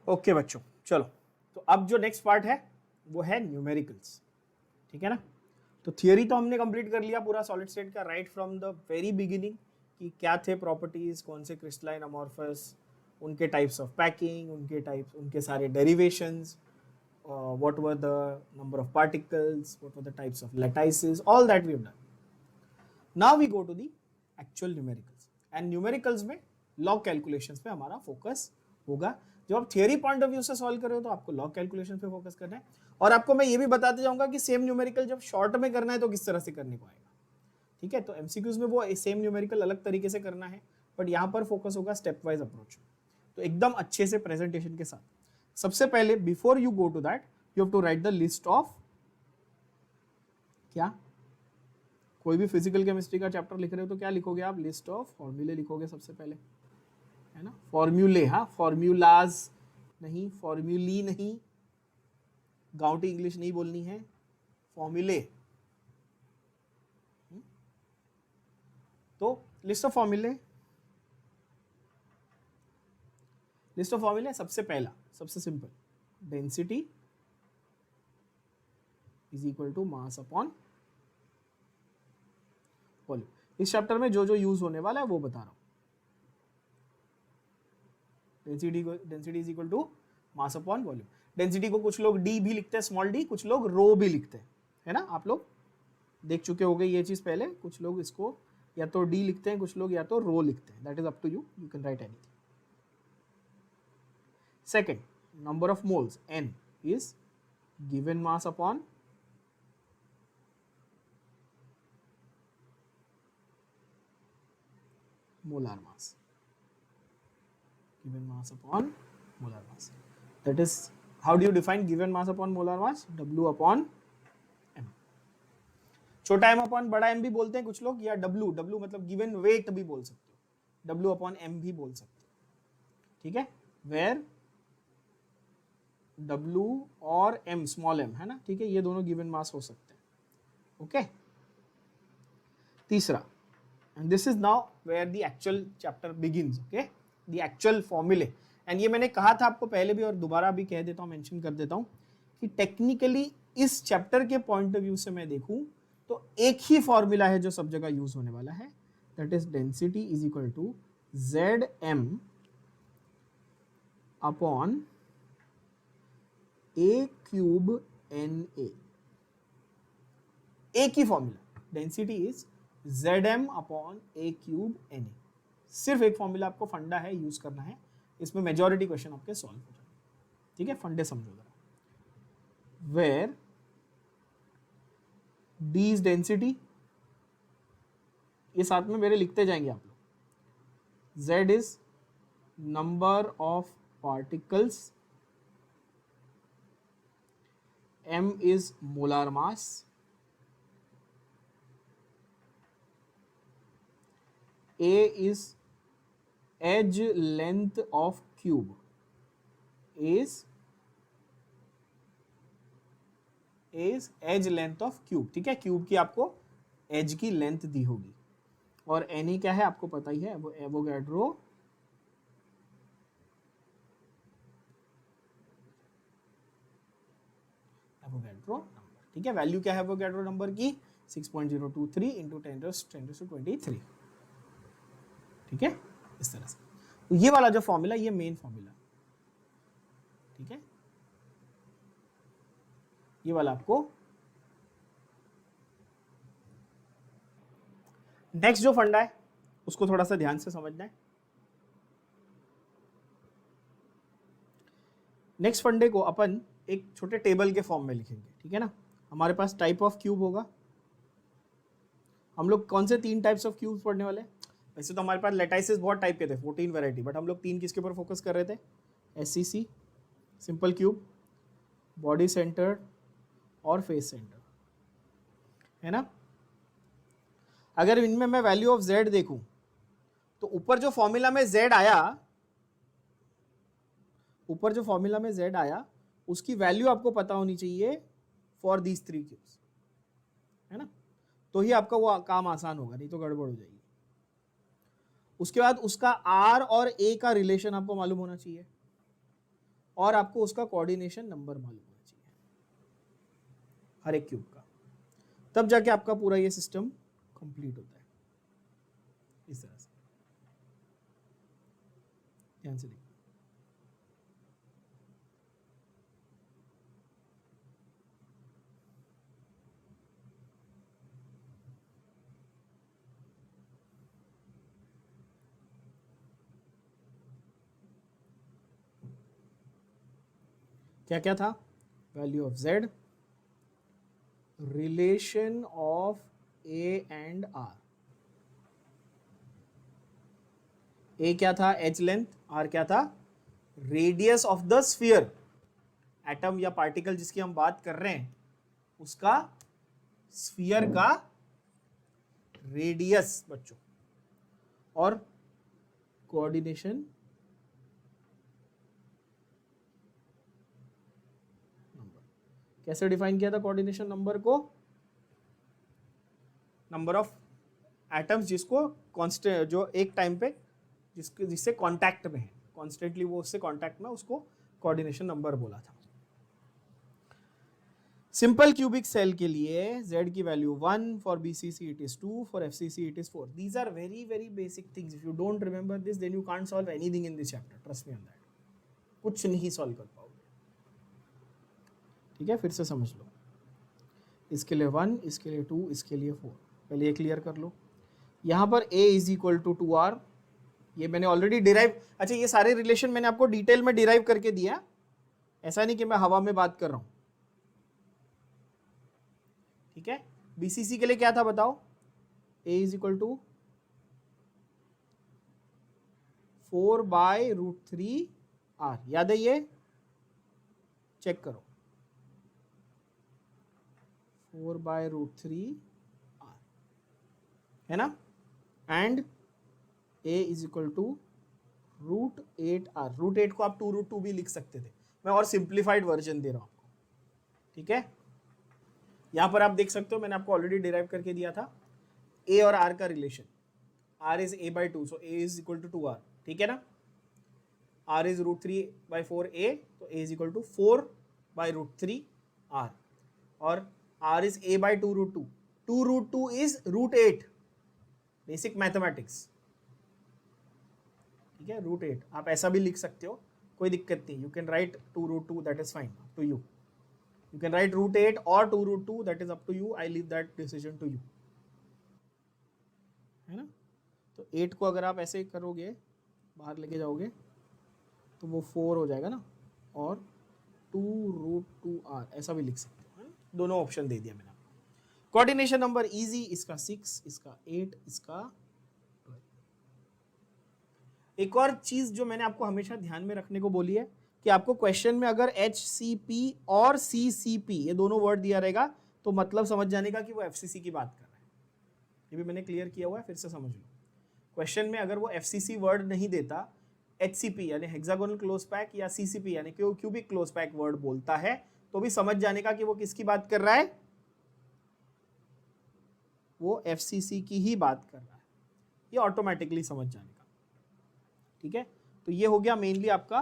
Okay बच्चों, चलो तो अब जो नेक्स्ट पार्ट है वो है न्यूमेरिकल्स, ठीक है ना। तो थियरी तो हमने कंप्लीट कर लिया पूरा सॉलिड स्टेट का, right from the very beginning कि क्या थे प्रॉपर्टीज, कौन से क्रिस्टलाइन अमॉर्फस, उनके टाइप्स ऑफ पैकिंग, उनके टाइप्स, उनके सारे derivations, what were the number of particles, what were the types of lattices, all that we have done. Now we go to the actual numericals, and numericals में log calculations पे हमारा focus होगा। जब आप theory point of view से solve कर रहे हो तो आपको लॉग कैलकुलेशन पे फोकस करना है, और आपको मैं ये भी बताते जाऊंगा कि सेम न्यूमेरिकल जब शॉर्ट में करना है तो किस तरह से करने को आएगा, ठीक है। तो एमसीक्यूज में वो सेम न्यूमेरिकल अलग तरीके से करना है, बट यहाँ पर फोकस होगा स्टेप वाइज अप्रोच, तो एकदम अच्छे से प्रेजेंटेशन के साथ। सबसे पहले before you go to that you have to write the list of, क्या कोई भी फिजिकल केमिस्ट्री का चैप्टर लिख रहे हो तो क्या लिखोगे आप, लिस्ट ऑफ फॉर्मूले लिखोगे सबसे पहले, है ना। फॉर्म्यूले, हाँ, फॉर्म्यूलाज नहीं, फॉर्म्यूली नहीं, गांवटी इंग्लिश नहीं बोलनी है, फॉर्मूले। तो लिस्ट ऑफ फॉर्मूले, लिस्ट ऑफ फॉर्मूले सबसे पहला, सबसे simple, density is equal to mass upon volume. इस चैप्टर में जो जो यूज होने वाला है वो बता रहा हूं। Density is equal to mass upon volume. Density को कुछ लोग डी भी लिखते हैं, स्मॉल डी, कुछ लोग रो भी लिखते हैं, है ना। आप लोग देख चुके होंगे ये चीज पहले, कुछ लोग इसको या तो डी लिखते हैं, कुछ लोग या तो रो लिखते हैं, that is up to you, you can write anything. Second, number of moles n is given mass upon molar mass. Given mass upon molar mass. That is, how do you define given mass upon molar mass? W upon m. छोटा m upon बड़ा m भी बोलते हैं कुछ लोग, या W, W मतलब given weight भी बोल सकते हो, W upon m भी बोल सकते हो, ठीक है। Where W और M, स्मॉल m, है ना, ठीक है, ये दोनों गिवन मास हो सकते हैं, ओके। तीसरा, and this is now where the actual chapter begins, okay, the actual फॉर्मूले। एंड ये मैंने कहा था आपको पहले भी और दोबारा भी कह देता हूं, मेंशन कर देता हूं कि टेक्निकली इस चैप्टर के पॉइंट ऑफ व्यू से मैं देखूं तो एक ही फॉर्मूला है जो सब जगह यूज होने वाला है, that is density is equal to Zm upon a cube Na। एक ही formula, density is Zm upon a cube Na। सिर्फ एक फॉर्मूला आपको फंडा है, यूज करना है, इसमें मेजॉरिटी क्वेश्चन आपके सॉल्व हो जाएंगे, ठीक है। फंडे समझो जरा। वेयर d इज डेंसिटी, ये साथ में मेरे लिखते जाएंगे आप लोग। Z is number of particles, m is molar mass, a is edge length of cube, is edge length of cube, ठीक है। क्यूब की आपको एज की लेंथ दी होगी, और Na क्या है आपको पता ही है, वो एवोगैड्रो नंबर, ठीक है। वैल्यू क्या है एवोगैड्रो नंबर की, 6.023 इंटू 10⁻23, ठीक है, इस तरह से। तो ये वाला जो फॉर्मूला, ये मेन फॉर्मूला, ठीक है, ये वाला आपको। नेक्स्ट जो फंडा है उसको थोड़ा सा ध्यान से समझना है। नेक्स्ट फंडे को अपन एक छोटे टेबल के फॉर्म में लिखेंगे, ठीक है ना। हमारे पास टाइप ऑफ क्यूब होगा, हम लोग कौन से 3 टाइप्स ऑफ क्यूब्स पढ़ने वाले हैं। वैसे तो हमारे पास लेटाइसेस बहुत टाइप के थे, 14 वैरायटी, बट हम लोग 3 किसके ऊपर फोकस कर रहे थे, SCC, simple cube, body centred और फेस सेंटर, है ना। अगर इनमें मैं वैल्यू ऑफ Z देखूं तो ऊपर जो फॉर्मूला में Z आया, ऊपर जो फॉर्मूला में Z आया उसकी वैल्यू आपको पता होनी चाहिए फॉर दीज 3 क्यूब्स, है ना, तो ही आपका वो काम आसान होगा, नहीं तो गड़बड़ हो जाएगी। उसके बाद उसका R और A का रिलेशन आपको मालूम होना चाहिए, और आपको उसका कोऑर्डिनेशन नंबर मालूम होना चाहिए हर एक क्यूब का, तब जाके आपका पूरा ये सिस्टम कंप्लीट होता है। इस तरह से ध्यान से देखिए। क्या क्या था? Value of z, relation of a and r। a क्या था? h लेंथ, r क्या था? Radius of the sphere. Atom या पार्टिकल जिसकी हम बात कर रहे हैं उसका स्फीयर का रेडियस बच्चों, और कोऑर्डिनेशन नंबर। कैसे डिफाइन किया था कोऑर्डिनेशन नंबर को? नंबर ऑफ एटम्स जिसको कांस्टेंट, जो एक टाइम पे जिससे कांटेक्ट में है, कॉन्स्टेंटली वो उससे कांटेक्ट में, उसको कोऑर्डिनेशन नंबर बोला था। सिंपल क्यूबिक सेल के लिए z की value 1, for BCC it is 2, for FCC it is 4. These are very very basic things. If you don't remember this, then you can't solve anything in this chapter. Trust me on that. कुछ नहीं solve कर पाओगे। ठीक है, फिर से समझ लो। इसके लिए 1, इसके लिए 2, इसके लिए 4। पहले ये क्लियर कर लो। यहाँ पर a is equal to 2r, ये मैंने ऑलरेडी डिराइव, अच्छा ये सारे रिलेशन मैंने आपको डिटेल में डिराइव करके दिया, ऐसा नहीं कि मैं हवा में बात कर रहा हूँ। ठीक है, BCC के लिए क्या था बताओ? a is equal to 4/√3r, याद है ये? चेक करो, 4/√3r है ना। And a is equal to √8r। √8 को आप 2√2 भी लिख सकते थे, मैं और सिंप्लीफाइड वर्जन दे रहा हूं आपको। ठीक है, यहां पर आप देख सकते हो मैंने आपको ऑलरेडी डिराइव करके दिया था a और r का relation. r is a/2, so a is equal to 2r। ठीक है ना, r इज √3/4a, तो a is equal to 4/√3r, और r is a/2√2, 2√2 is √8, basic mathematics. ठीक है, √8 आप ऐसा भी लिख सकते हो, कोई दिक्कत नहीं। You can write 2√2, that is fine, up to you. You can write √8 और 2√2, that is up to you. I leave that decision to you, है ना। तो 8 को अगर आप ऐसे करोगे, बाहर लेके जाओगे, तो वो 4 हो जाएगा ना, और 2√2r ऐसा भी लिख सकते हो, है ना? दोनों ऑप्शन दे दिया मैंने आपको। कोऑर्डिनेशन नंबर इजी, इसका 6, इसका 8, इसका 12। एक और चीज जो मैंने आपको हमेशा ध्यान में रखने को बोली है कि आपको क्वेश्चन में अगर HCP और CCP ये दोनों वर्ड दिया रहेगा तो मतलब समझ जाने का कि वो FCC की बात कर रहा है। ये भी मैंने क्लियर किया हुआ है, फिर से समझ लो। क्वेश्चन में अगर वो FCC वर्ड नहीं देता, HCP यानी हेक्सागोनल क्लोज पैक या CCP यानी क्यूबिक क्लोज पैक वर्ड बोलता है, तो भी समझ जाने का कि वो किसकी बात कर रहा है, वो FCC की ही बात कर रहा है। ये ऑटोमेटिकली समझ जाने का। ठीक है, तो ये हो गया मेनली आपका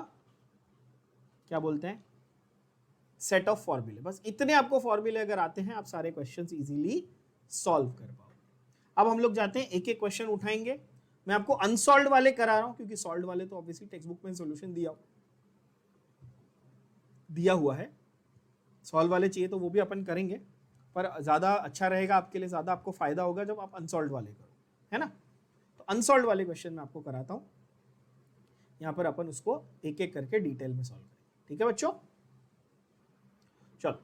क्या बोलते हैं, सेट ऑफ फॉर्मूले। बस इतने आपको फॉर्मूले अगर आते हैं, आप सारे क्वेश्चंस इजीली सॉल्व कर पाओगे। अब हम लोग जाते हैं, एक एक क्वेश्चन उठाएंगे। मैं आपको अनसॉल्व्ड वाले करा रहा हूं, क्योंकि सॉल्व्ड वाले तो ऑब्वियसली टेक्स्ट बुक में सॉल्यूशन दिया हुआ है। सॉल्व वाले चाहिए तो वो भी अपन करेंगे, पर ज्यादा अच्छा रहेगा आपके लिए, ज्यादा आपको फायदा होगा जब आप अनसॉल्व्ड वाले करो, है ना। तो अनसॉल्व्ड वाले क्वेश्चन मैं आपको कराता हूं, यहां पर अपन उसको एक एक करके डिटेल में सॉल्व करेंगे। ठीक है बच्चों, चलो।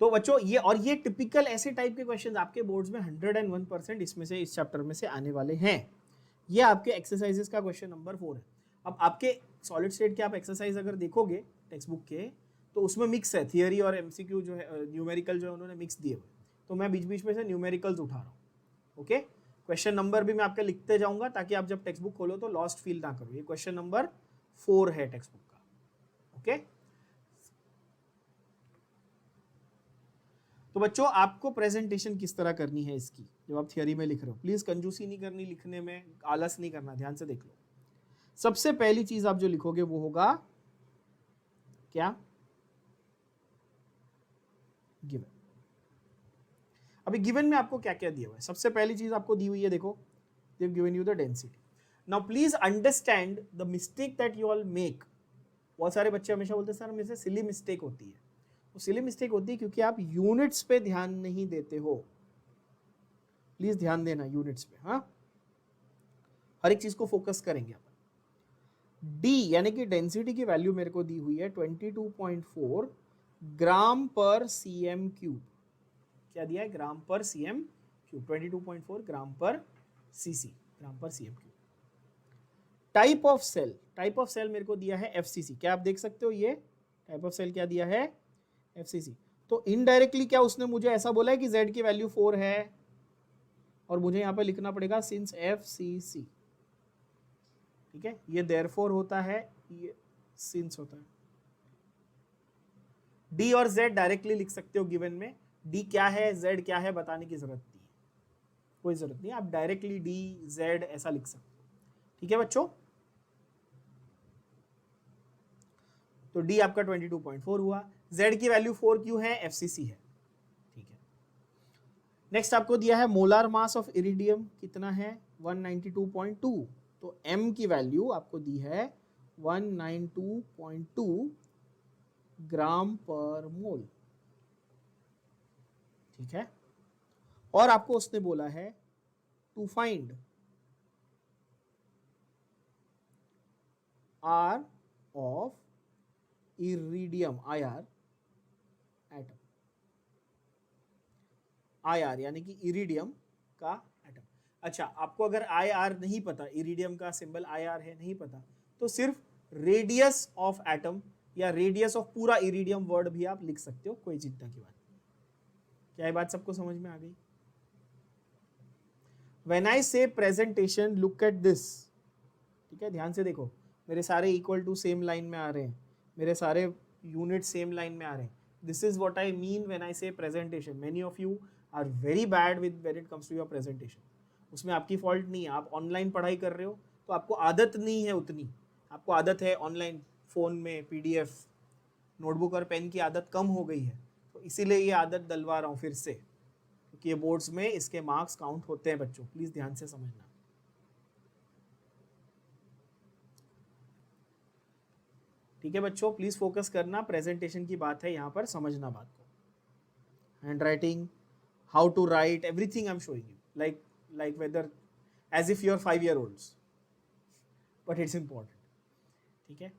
तो बच्चों ये टिपिकल ऐसे टाइप के क्वेश्चंस आपके बोर्ड्स में 101% इसमें से, इस चैप्टर में से आने वाले हैं। ये आपके एक्सरसाइजेस का क्वेश्चन नंबर 4 है। अब आपके सॉलिड स्टेट के आप एक्सरसाइज अगर देखोगे टेक्स्ट बुक के, तो उसमें मिक्स है, थियरी और MCQ जो है, न्यूमेरिकल जो है उन्होंने मिक्स दिए हुए, तो मैं बीच बीच में से न्यूमेरिकल्स उठा रहा हूँ। ओके, क्वेश्चन नंबर भी मैं आपके लिखते जाऊंगा ताकि आप जब टेक्स्ट बुक खोलो तो लॉस्ट फील ना करो। ये क्वेश्चन नंबर 4 है टेक्स्ट बुक का। ओके, तो बच्चों आपको प्रेजेंटेशन किस तरह करनी है इसकी, जब आप थियरी में लिख रहे हो, प्लीज कंजूसी नहीं करनी लिखने में, आलस नहीं करना, ध्यान से देख लो। सबसे पहली चीज आप जो लिखोगे वो होगा क्या? गिवन। अभी गिवन में आपको क्या क्या दिया हुआ है? सबसे पहली चीज आपको दी हुई है, देखो, they have given you the density. Now please understand the mistake that you all make. बहुत सारे बच्चे हमेशा बोलते हैं सर मेरे से सिली मिस्टेक होती है। वो सिली मिस्टेक होती है क्योंकि आप यूनिट्स पे ध्यान नहीं देते हो। प्लीज ध्यान देना यूनिट्स पे। हाँ, हर एक चीज को फोकस करेंगे अपन। डी यानी कि डेंसिटी की वैल्यू मेरे को दी हुई है 22.4 ग्राम पर सीएम क्यूब। क्या दिया है? ग्राम पर सीएम क्यूब। 22.4 ग्राम पर सीसी, ग्राम पर CM cube. Type of cell, type of cell मेरे को दिया है एफसीसी। क्या आप देख सकते हो? ये टाइप ऑफ सेल क्या दिया है? एफसीसी। तो इनडायरेक्टली क्या उसने मुझे ऐसा बोला है कि Z की वैल्यू 4 है, और मुझे यहां पे लिखना पड़ेगा सिंस एफसीसी। ठीक है, ये देयरफॉर होता है, ये सिंस होता है। डी और Z डायरेक्टली लिख सकते हो गिवन में। डी क्या है, Z क्या है बताने की जरूरत नहीं है, कोई जरूरत नहीं, आप डायरेक्टली डी Z ऐसा लिख सकते हो। ठीक है बच्चों, तो डी आपका 22.4 हुआ। Z की वैल्यू 4 क्यों है? एफसीसी है। ठीक है, नेक्स्ट आपको दिया है मोलार मास ऑफ इरिडियम कितना है? 192.2। तो M की वैल्यू आपको दी है 192.2 ग्राम पर मोल। ठीक है, और आपको उसने बोला है to find R of iridium, IR atom. IR यानी कि इरिडियम का एटम। अच्छा, आपको अगर IR नहीं पता, इरिडियम का सिंबल IR है, नहीं पता, तो सिर्फ रेडियस ऑफ एटम या रेडियस ऑफ पूरा इरिडियम वर्ड भी आप लिख सकते हो, कोई चिंता की बात नहीं। क्या ये बात सबको समझ में आ गई? When I say presentation, look at this। ठीक है, ध्यान से देखो, मेरे सारे इक्वल टू सेम लाइन में आ रहे हैं, मेरे सारे यूनिट सेम लाइन में आ रहे हैं। This is what I mean when I say presentation. Many of you are very bad with when it comes to your presentation. उसमें आपकी फॉल्ट नहीं है, आप ऑनलाइन पढ़ाई कर रहे हो तो आपको आदत नहीं है उतनी। आपको आदत है ऑनलाइन, फ़ोन में PDF, नोटबुक और पेन की आदत कम हो गई है, तो इसीलिए ये आदत डलवा रहा हूँ फिर से, क्योंकि ये बोर्ड्स में इसके मार्क्स काउंट होते हैं बच्चों, प्लीज़ ध्यान से समझना। ठीक है बच्चों, प्लीज फोकस करना, प्रेजेंटेशन की बात है यहाँ पर, समझना बात को। Handwriting, how to write, everything I am showing you, like whether as if you are 5 year olds, but it's important. ठीक है,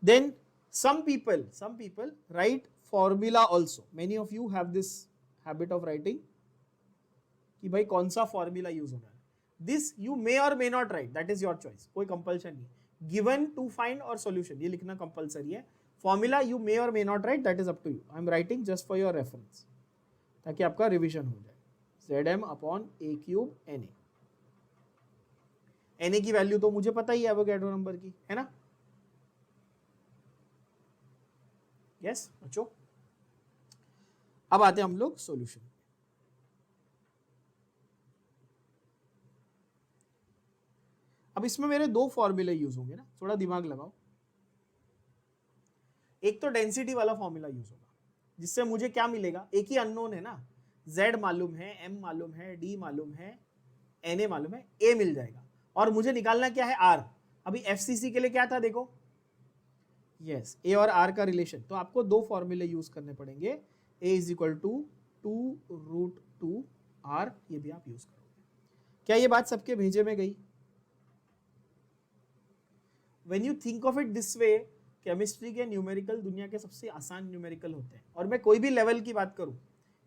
then some people write formula also। many of you have this habit of writing कि भाई कौन सा formula use होना है। This you may or may not write, that is your choice, कोई compulsion नहीं। गिवन, टू फाइंड और solution, ये लिखना कंपलसरी है। Formula you may or may not write, that is up to you. I am writing just for your reference, ताकि आपका revision हो जाए। Zm upon A cube Na। Na की वैल्यू तो मुझे पता ही है एवोगैड्रो नंबर की, है ना? यस बच्चों, अब आते हैं हम लोग सॉल्यूशन। अब इसमें मेरे दो फॉर्मूले यूज होंगे ना, थोड़ा दिमाग लगाओ। एक तो डेंसिटी वाला फॉर्मूला यूज होगा, जिससे मुझे क्या मिलेगा? एक ही अननोन है ना, Z मालूम है, M मालूम है, D मालूम है, Na मालूम है, A मिल जाएगा। और मुझे निकालना क्या है? R। अभी FCC के लिए क्या था देखो, यस, A और R का रिलेशन। तो आपको दो फॉर्मूले यूज करने पड़ेंगे। A is equal to 2√2R, ये भी आप यूज करोगे। क्या ये बात सबके भेजे में गई? When you think of it this way, chemistry के न्यूमेरिकल दुनिया के सबसे आसान न्यूमेरिकल होते हैं। और मैं कोई भी लेवल की बात करूं,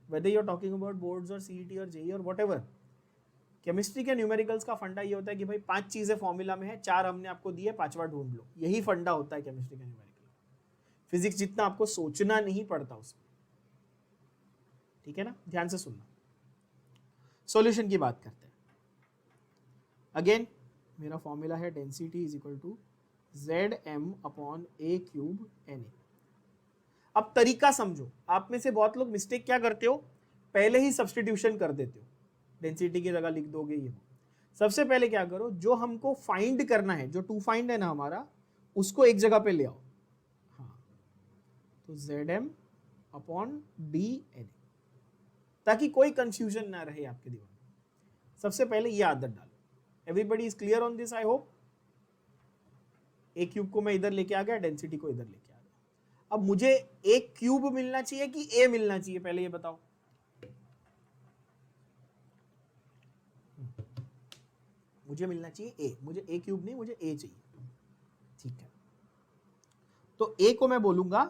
whether you're talking about boards और CET और JEE और whatever, केमिस्ट्री के न्यूमेरिकल्स का फंडा ये होता है कि भाई 5 चीजें फॉर्मूला में है, 4 हमने आपको दिए, 5वां ढूंढ लो। यही फंडा होता है केमिस्ट्री का न्यूमेरिकल। फिजिक्स जितना आपको सोचना नहीं पड़ता उसमें। ठीक है ना, ध्यान से सुनना। सॉल्यूशन की बात करते हैं। अगेन मेरा फॉर्मूला है density is equal to Zm upon A cube Na। अब तरीका समझो, आप में से बहुत लोग मिस्टेक क्या करते हो, पहले ही सब्स्टिट्यूशन कर देते हो, डेंसिटी की जगह लिख दोगे ये। सबसे पहले क्या करो, जो हमको फाइंड करना है, जो टू फाइंड है ना हमारा, उसको एक जगह पे ले आओ। हाँ, तो ZM अपॉन DNA, ताकि कोई कंफ्यूजन ना रहे आपके दिमाग में। सबसे पहले ये आदत डालो। Everybody is clear on this, I hope. A cube को मैं इधर लेके आ गया, डेंसिटी को इधर लेके आ गया। अब मुझे ए क्यूब मिलना चाहिए कि ए मिलना चाहिए, पहले ये बताओ। मुझे मिलना चाहिए ए, मुझे ए क्यूब नहीं, मुझे ए चाहिए। ठीक है, तो ए को मैं बोलूंगा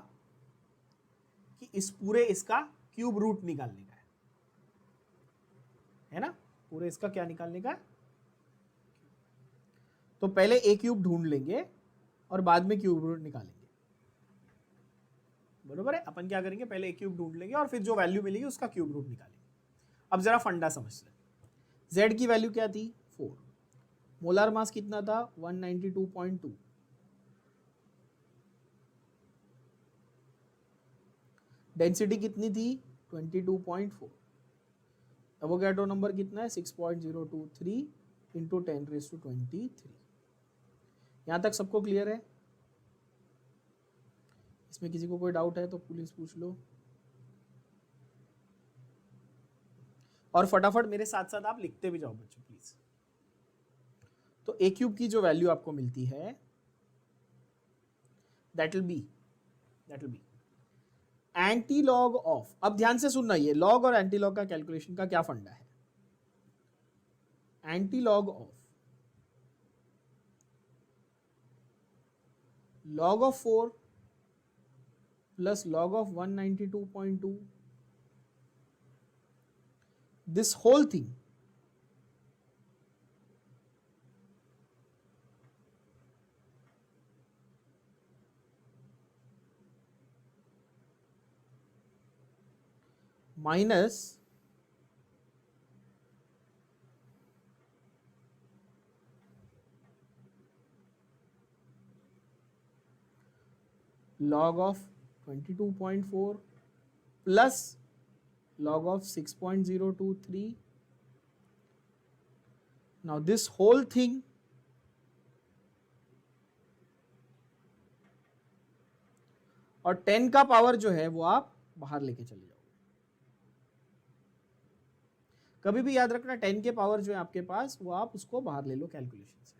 कि इस पूरे इसका क्यूब रूट निकालने का है ना, पूरे इसका क्या निकालने का है। तो पहले ए क्यूब ढूंढ लेंगे और बाद में क्यूब रूट निकालेंगे, बरोबर है। अपन क्या करेंगे, पहले ए क्यूब ढूंढ लेंगे और फिर जो वैल्यू मिलेगी उसका क्यूब रूट निकालेंगे। अब जरा फंडा समझ लें। जेड की वैल्यू क्या थी, 4। मोलार मास कितना था, 192.2। डेंसिटी कितनी थी, 22.4। एवोगैड्रो नंबर कितना है, 6.023 इंटू 10⁻23। यहां तक सबको क्लियर है? इसमें किसी को कोई डाउट है तो प्लीज पूछ लो, और फटाफट मेरे साथ साथ आप लिखते भी जाओ बच्चों प्लीज। तो ए क्यूब की जो वैल्यू आपको मिलती है, that will B anti log of, अब ध्यान से सुनना, ये लॉग और एंटी लॉग का कैलकुलेशन का क्या फंडा है। Anti log of log of 4 plus log of 192.2, this whole thing minus log of 22.4 plus log of 6.023. Now this whole thing और 10 का पावर जो है वो आप बाहर लेके चले जाओ। कभी भी याद रखना, 10 के पावर जो है आपके पास वो आप उसको बाहर ले लो कैलकुलेशन से,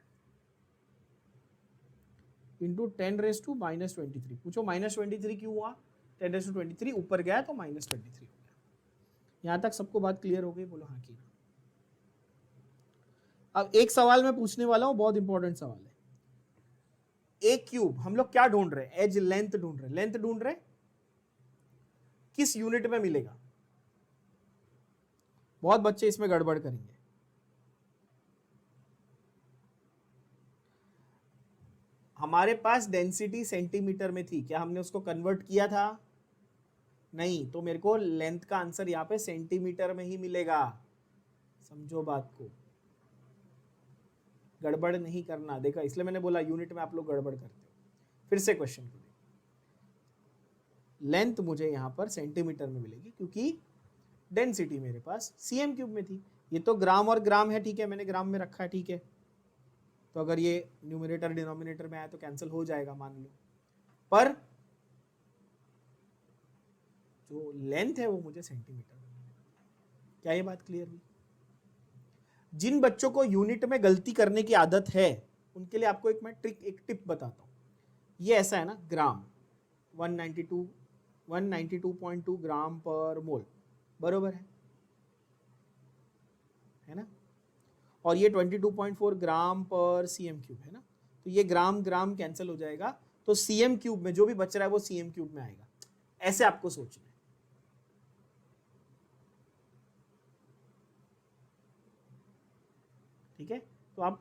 इंटू 10⁻⁻23। पूछो -23 क्यों हुआ, 10⁻23 ऊपर गया तो -23 हो गया। यहां तक सबको बात क्लियर हो गई, बोलो हाँ की। अब एक सवाल मैं पूछने वाला हूं, बहुत इंपॉर्टेंट सवाल है। ए क्यूब हम लोग क्या ढूंढ रहे हैं, एज लेंथ ढूंढ रहे हैं। लेंथ ढूंढ रहे हैं किस यूनिट में मिलेगा। बहुत बच्चे इसमें गड़बड़ करेंगे। हमारे पास डेंसिटी सेंटीमीटर में थी, क्या हमने उसको कन्वर्ट किया था, नहीं, तो मेरे को लेंथ का आंसर यहां पे सेंटीमीटर में ही मिलेगा। समझो बात को, गड़बड़ नहीं करना। देखा, इसलिए मैंने बोला यूनिट में आप लोग गड़बड़ करते हो। फिर से क्वेश्चन को, लेंथ मुझे यहां पर सेंटीमीटर में मिलेगी क्योंकि डेंसिटी मेरे पास सीएम क्यूब में थी। ये तो ग्राम और ग्राम है, ठीक है, मैंने ग्राम में रखा है, ठीक है। तो अगर ये न्यूमरेटर डिनोमिनेटर में आया तो कैंसिल हो जाएगा मान लो, पर जो लेंथ है वो मुझे सेंटीमीटर में मिलेगी। क्या ये बात क्लियर हुई? जिन बच्चों को यूनिट में गलती करने की आदत है उनके लिए आपको मैं एक टिप बताता हूं। ये ऐसा है ना, ग्राम 192.2 ग्राम पर मोल, बरोबर है ना, और ये 22.4 ग्राम पर सीएम क्यूब है ना। तो ये ग्राम ग्राम कैंसिल हो जाएगा, तो सीएम क्यूब में जो भी बच रहा है वो सीएम क्यूब में आएगा। ऐसे आपको सोचना है, ठीक है। तो आप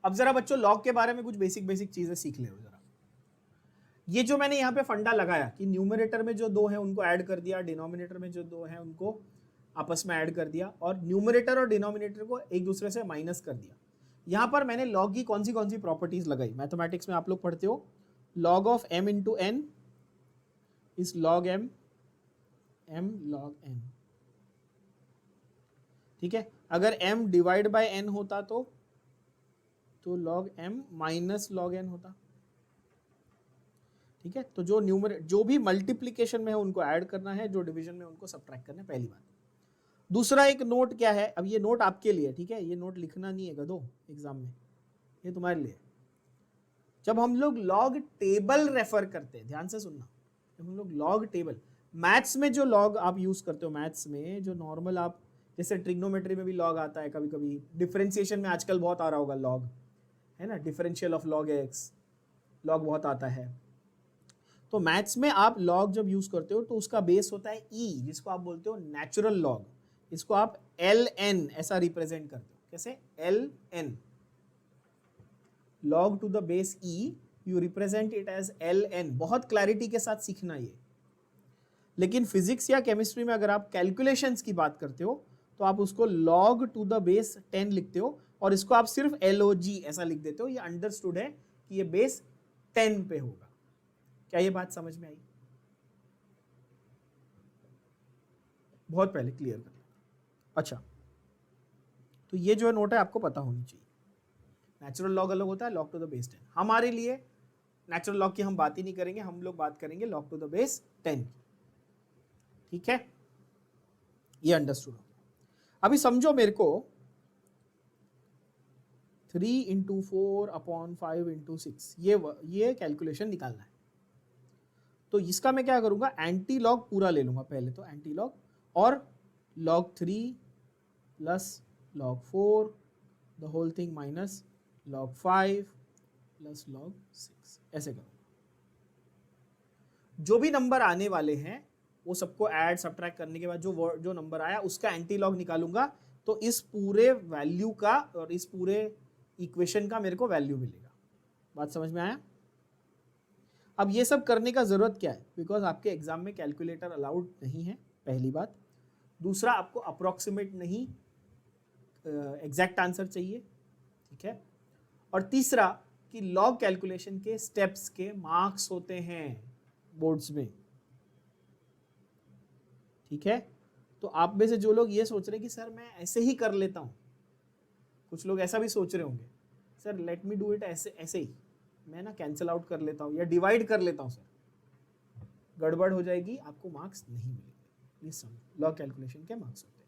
अब जरा बच्चों लॉग के बारे में कुछ बेसिक चीजें सीख ले जरा। ये जो मैंने यहाँ पे फंडा लगाया कि न्यूमरेटर में जो दो हैं उनको ऐड कर दिया, डिनोमिनेटर में जो दो हैं उनको आपस में ऐड कर दिया, और न्यूमरेटर और डिनोमिनेटर को एक दूसरे से माइनस कर दिया। यहाँ पर मैंने लॉग की कौन सी प्रॉपर्टीज लगाई। मैथमेटिक्स में आप लोग पढ़ते हो, log of m into N is log m log n, ठीक है। अगर m डिवाइड बाय n होता तो log m minus log n होता। ठीक है, तो जो भी मल्टीप्लिकेशन में है उनको ऐड करना है, जो डिवीजन में उनको सब्ट्रैक्ट करना है, पहली बात। दूसरा एक नोट क्या है, अब ये नोट आपके लिए, ठीक है, ये नोट लिखना नहीं है गधो एग्जाम में, ये तुम्हारे लिए। जब हम लोग लॉग टेबल रेफर करते हैं, ध्यान से सुनना, जब हम लोग लॉग टेबल, मैथ्स में जो लॉग आप यूज करते हो, मैथ्स में जो नॉर्मल आप, जैसे ट्रिग्नोमेट्री में भी लॉग आता है कभी कभी, डिफरेंशिएशन में आजकल बहुत आ रहा होगा लॉग, है ना, differential of log x, log बहुत आता है। तो मैथ्स में आप लॉग जब यूज करते हो तो उसका बेस होता है ई, जिसको आप बोलते हो नेचुरल लॉग, इसको आप एल एन ऐसा रिप्रेजेंट करते हो। कैसे? L N, log to the base e, you represent it as ln। बहुत क्लैरिटी के साथ सीखना ये। लेकिन फिजिक्स या केमिस्ट्री में अगर आप कैलकुलेशंस की बात करते हो तो आप उसको log to the base 10 लिखते हो, और इसको आप सिर्फ log ऐसा लिख देते हो। ये अंडरस्टूड है कि ये बेस 10 पे होगा। क्या ये बात समझ में आई? बहुत पहले क्लियर कर। अच्छा, तो ये जो नोट है आपको पता होनी चाहिए। नेचुरल लॉग अलग होता है, लॉग टू द बेस 10। हमारे लिए नेचुरल लॉग की हम बात ही नहीं करेंगे, हम लोग बात करेंगे लॉग टू द बेस 10 की। ठीक है, ये अंडरस्टूड हो गया। अभी समझो मेरे को 3 इंटू 4 अपॉन 5 इंटू 6 ये कैलकुलेशन निकालना है। तो इसका मैं क्या करूंगा, एंटी लॉग पूरा ले लूंगा पहले, तो एंटी लॉग और log 3 plus log 4 the whole thing minus log 5 plus log 6, ऐसे करूंगा। जो भी नंबर आने वाले हैं वो सबको ऐड सब्ट्रैक्ट करने के बाद जो नंबर आया उसका एंटी लॉग निकालूंगा, तो इस पूरे वैल्यू का और इस पूरे इक्वेशन का मेरे को वैल्यू मिलेगा। बात समझ में आया? अब ये सब करने का जरूरत क्या है? बिकॉज आपके एग्जाम में कैलकुलेटर अलाउड नहीं है, पहली बात। दूसरा, आपको अप्रोक्सीमेट नहीं, एग्जैक्ट आंसर चाहिए, ठीक है। और तीसरा कि लॉग कैलकुलेशन के स्टेप्स के मार्क्स होते हैं बोर्ड्स में, ठीक है। तो आप में से जो लोग ये सोच रहे हैं कि सर मैं ऐसे ही कर लेता हूं, कुछ लोग ऐसा भी सोच रहे होंगे, sir let me do it ऐसे ऐसे ही, मैं ना कैंसिल आउट कर लेता हूं या डिवाइड कर लेता हूं, सर गड़बड़ हो जाएगी, आपको मार्क्स नहीं मिलेंगे। प्लीज समझो, लॉग कैलकुलेशन के मार्क्स होते हैं।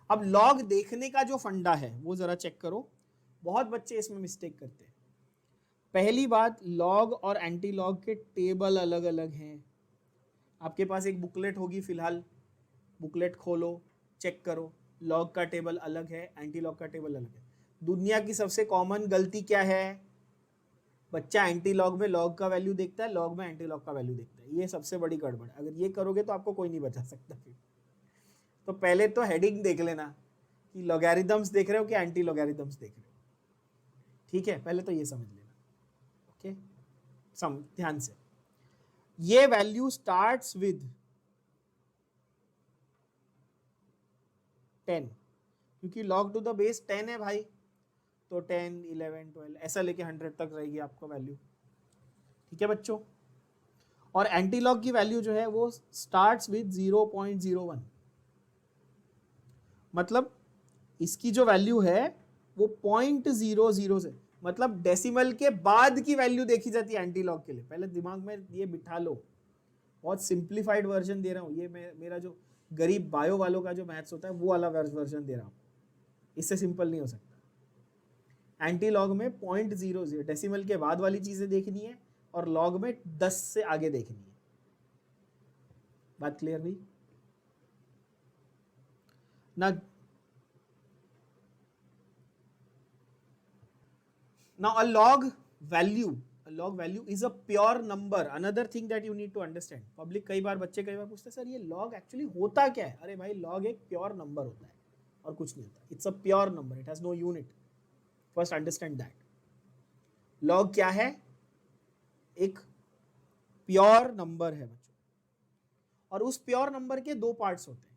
अब लॉग देखने का जो फंडा है वो जरा चेक करो, बहुत बच्चे इसमें मिस्टेक करते हैं। पहली बात, लॉग और एंटी लॉग के टेबल अलग अलग हैं। आपके पास एक बुकलेट होगी, फिलहाल बुकलेट खोलो, चेक करो, लॉग का टेबल अलग है, एंटी लॉग का टेबल अलग है। दुनिया की सबसे कॉमन गलती क्या है? बच्चा एंटी लॉग में लॉग का वैल्यू देखता है, लॉग में एंटी लॉग का वैल्यू देखता है। ये सबसे बड़ी गड़बड़ है। अगर ये करोगे तो आपको कोई नहीं बचा सकता फिर। तो पहले तो हेडिंग देख लेना कि लॉगरिथम्स देख रहे हो कि एंटी लॉगरिथम्स देख रहे हो, ठीक है। पहले तो ये समझ लेना, ओके। ध्यान से, ये वैल्यू स्टार्ट्स विद 10, क्योंकि log टू द बेस 10 है भाई, तो 10, 11, 12 ऐसा लेके 100 तक रहेगी आपका वैल्यू, ठीक है बच्चों। और एंटी लॉग की वैल्यू जो है वो स्टार्ट्स विद 0.01, मतलब इसकी जो वैल्यू है वो 0.00 से, मतलब डेसिमल के बाद की वैल्यू देखी जाती है एंटी लॉग के लिए। पहले दिमाग में ये बिठा लो, बहुत सिंप्लीफाइड वर्जन दे रहा हूँ, ये मेरा जो गरीब बायो वालों का जो मैथ्स होता है वो वाला वर्जन दे रहा हूँ, इससे सिंपल नहीं हो सकता। एंटी लॉग में 0.00 डेसिमल के बाद वाली चीजें देखनी है, और लॉग में 10 से आगे देखनी है। बात क्लियर हुई ना? Now a log value is a pure number. Another thing that you need to understand. Public बच्चे कई बार पूछते हैं, सर ये log actually होता क्या है? अरे भाई, log एक pure number होता है और कुछ नहीं होता। It's a pure number. It has no unit. First understand that. log क्या है? एक प्योर नंबर है बच्चों, और उस प्योर नंबर के दो पार्ट्स होते हैं,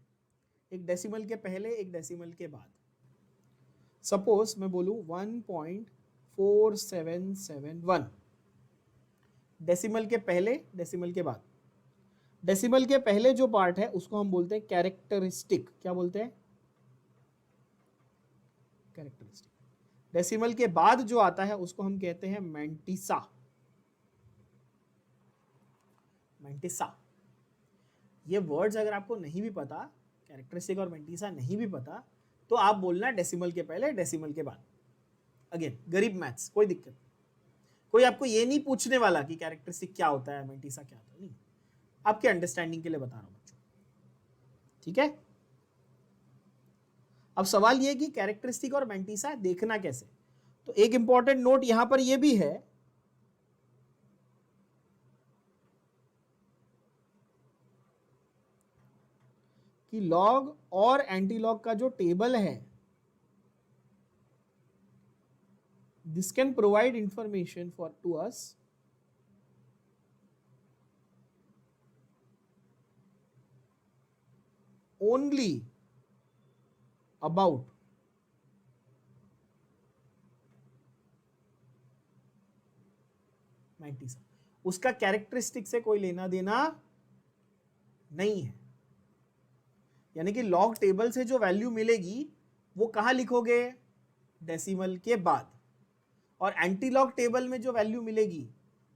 एक डेसिमल के पहले, एक डेसिमल के बाद। सपोज मैं बोलूं 1.4771, डेसिमल के पहले, डेसिमल के बाद। डेसिमल के पहले जो पार्ट है उसको हम बोलते हैं कैरेक्टरिस्टिक। क्या बोलते हैं? कैरेक्टरिस्टिक। डेसिमल के बाद जो आता है उसको हम कहते हैं मैंटिसा। मैंटिसा। ये वर्ड्स अगर आपको नहीं भी पता, कैरेक्टरिस्टिक और मैंटिसा नहीं भी पता, तो आप बोलना डेसिमल के पहले डेसिमल के बाद। अगेन गरीब मैथ्स, कोई दिक्कत नहीं। कोई आपको ये नहीं पूछने वाला कि कैरेक्टरिस्टिक क्या होता है, मैंटिसा क्या होता है, नहीं, आपके अंडरस्टैंडिंग के लिए बता रहा हूं बच्चों, ठीक है। अब सवाल ये है कि कैरेक्टरिस्टिक और मैंटिसा देखना कैसे। तो एक इंपॉर्टेंट नोट यहां पर यह भी है कि लॉग और एंटी लॉग का जो टेबल है, this can provide information to us only about mantissa. उसका कैरेक्टरिस्टिक से कोई लेना देना नहीं है। यानी कि लॉग टेबल से जो वैल्यू मिलेगी वो कहां लिखोगे, डेसिमल के बाद, और एंटीलॉग टेबल में जो वैल्यू मिलेगी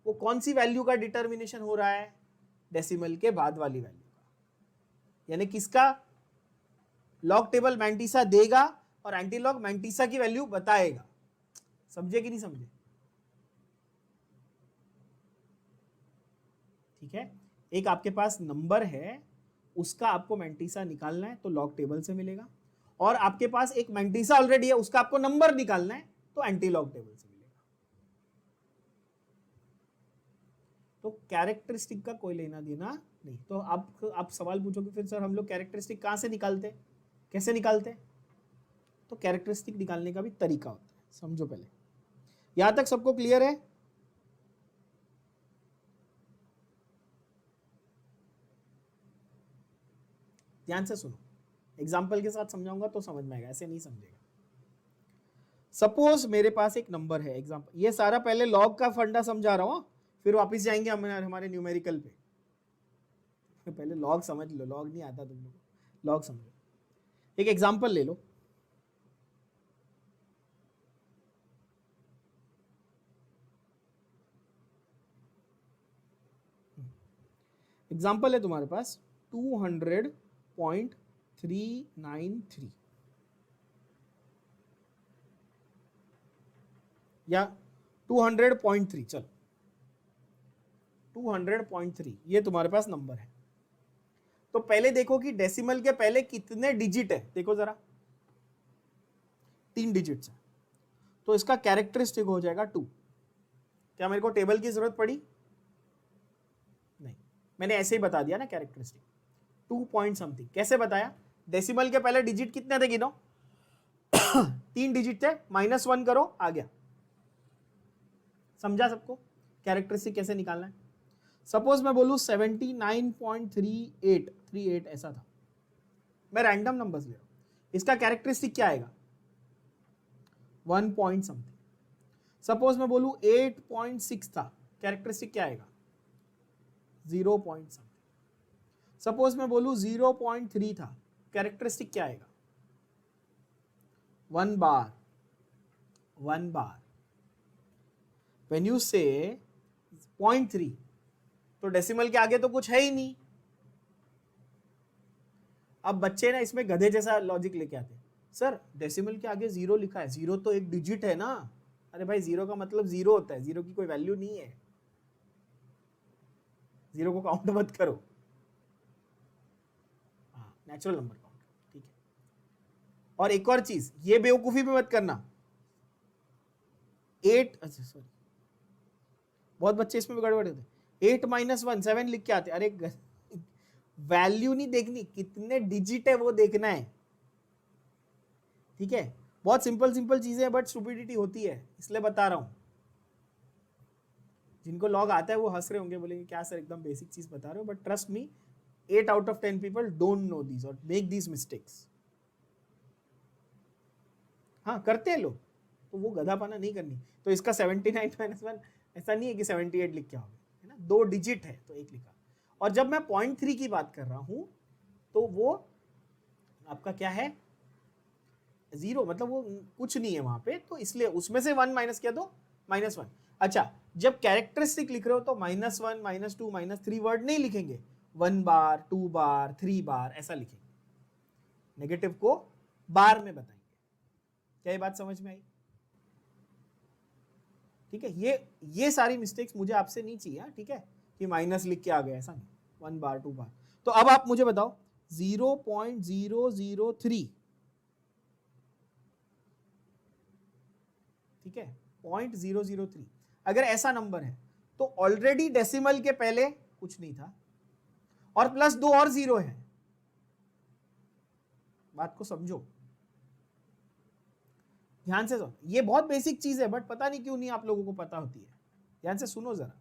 वो कौन सी वैल्यू का डिटर्मिनेशन हो रहा है, डेसिमल के बाद वाली वैल्यू का। यानी किसका लॉग टेबल मैंटिसा देगा और एंटीलॉग मैंटिसा की वैल्यू बताएगा। समझे कि नहीं समझे? ठीक है, एक आपके पास नंबर है, उसका आपको मैंटिसा निकालना है तो लॉग टेबल से मिलेगा, और आपके पास एक मैंटिसा ऑलरेडी है, उसका आपको नंबर निकालना है तो एंटीलॉग टेबल से मिलेगा। तो कैरेक्टरिस्टिक का कोई लेना देना नहीं। तो आप सवाल पूछोगे फिर सर हम लोग कैरेक्टरिस्टिक कहां से निकालते, कैसे निकालते? तो कैरेक्टरिस्टिक निकालने का भी तरीका होता है, समझो पहले। यहां तक सबको क्लियर है? ध्यान से सुनो, एग्जाम्पल के साथ समझाऊंगा तो समझ में आएगा, ऐसे नहीं समझेगा। सपोज मेरे पास एक नंबर है, एग्जाम्पल, ये सारा पहले लॉग का फंडा समझा रहा हूं, फिर वापस जाएंगे हमारे न्यूमेरिकल पे। पहले लॉग समझ लो, लॉग नहीं आता तुम लोग, लॉग समझो। एक एग्जाम्पल ले लो, एग्जाम्पल है तुम्हारे पास 200.393 या 200.3, चलो 200.3 ये तुम्हारे पास नंबर है। तो पहले देखो कि डेसिमल के पहले कितने डिजिट है, देखो जरा, 3 डिजिट्स है, तो इसका कैरेक्टरिस्टिक हो जाएगा 2। क्या मेरे को टेबल की जरूरत पड़ी? नहीं, मैंने ऐसे ही बता दिया ना कैरेक्टरिस्टिक, 2 पॉइंट समथिंग। कैसे बताया? डेसिमल के पहले डिजिट कितने थे गिनो? 3 डिजिट थे, -1 करो, आ गया। समझा सबको कैरेक्टरिस्टिक कैसे निकालना है? सपोज मैं बोलूं 79.38 ऐसा था, मैं रैंडम नंबर्स ले रहा हूं, इसका कैरेक्टरिस्टिक क्या आएगा? 1 पॉइंट समथिंग। सपोज मैं बोलूं 8.6 था, कैरेक्टरिस्टिक क्या आएगा? 0 पॉइंट समथिंग। सपोज मैं बोलूं 0.3 था, कैरेक्टरिस्टिक क्या आएगा? 1 बार। When you say 0.3 तो डेसिमल के आगे तो कुछ है ही नहीं। अब बच्चे ना इसमें गधे जैसा लॉजिक लेके आते हैं, सर डेसिमल के आगे 0 लिखा है, 0 तो एक डिजिट है ना। अरे भाई 0 का मतलब 0 होता है, 0 की कोई वैल्यू नहीं है, 0 को काउंट मत करो। हाँ, नेचुरल नंबर काउंट, ठीक है। और एक और चीज, ये बेवकूफी भी मत करना, 8, अच्छा सॉरी, बहुत बच्चे इसमें भी गड़बड़ होते हैं, 8 - 1 7 लिख के आते। अरे वैल्यू नहीं देखनी, कितने डिजिट है वो देखना है, ठीक है। बहुत सिंपल चीजें हैं, बट स्टुपिडिटी होती है, इसलिए बता रहा हूं। जिनको लॉग आता है वो हंस रहे होंगे, बोलेंगे क्या सर एकदम बेसिक चीज बता रहे हो, but trust me 8 out of 10 people don't know these or make these mistakes। हाँ करते हैं लोग, तो वो गधापना नहीं करनी। तो इसका 79 - 1 ऐसा नहीं है कि 78 लिख के आओगे, है ना, 2 डिजिट है तो 1 लिखा। और जब मैं 0.3 की बात कर रहा हूं तो वो आपका क्या है? 0, मतलब वो कुछ नहीं है वहां पे, तो इसलिए उसमें से 1 माइनस किया तो -1। अच्छा, जब कैरेक्टरिस्टिक लिख रहे हो तो -1, -2, -3 वर्ड नहीं लिखेंगे, 1 बार, 2 बार, 3 बार ऐसा लिखेंगे, नेगेटिव को बार में बताएंगे। क्या ये बात समझ में आई? ठीक है, ये सारी मिस्टेक्स मुझे आपसे नहीं चाहिए, ठीक है, कि माइनस लिख के आ गए, ऐसा नहीं, 1 बार 2 बार। तो अब आप मुझे बताओ 0.003, ठीक है, 0.003 अगर ऐसा नंबर है तो ऑलरेडी डेसिमल के पहले कुछ नहीं था और प्लस 2 और 0 है। बात को समझो, ध्यान से सुनो, ये बहुत बेसिक चीज है बट पता नहीं क्यों नहीं आप लोगों को पता होती है। ध्यान से सुनो जरा,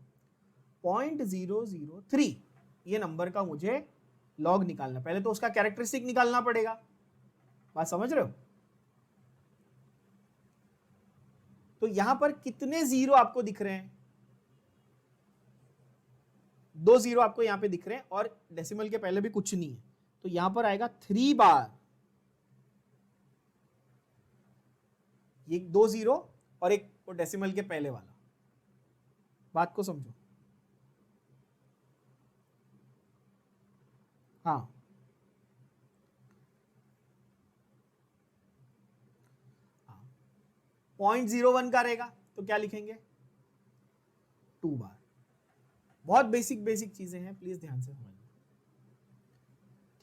0.003 ये नंबर का मुझे लॉग निकालना, पहले तो उसका कैरेक्टरिस्टिक निकालना पड़ेगा। बात समझ रहे हो? तो यहां पर कितने जीरो आपको दिख रहे हैं? 2 जीरो आपको यहां पे दिख रहे हैं और डेसिमल के पहले भी कुछ नहीं है, तो यहां पर आएगा 3 बार, ये 2 जीरो और एक वो डेसिमल के पहले वाला। बात को समझो, हाँ 0.01 का रहेगा तो क्या लिखेंगे? 2 बार। बहुत बेसिक चीजें हैं, प्लीज ध्यान से समझना,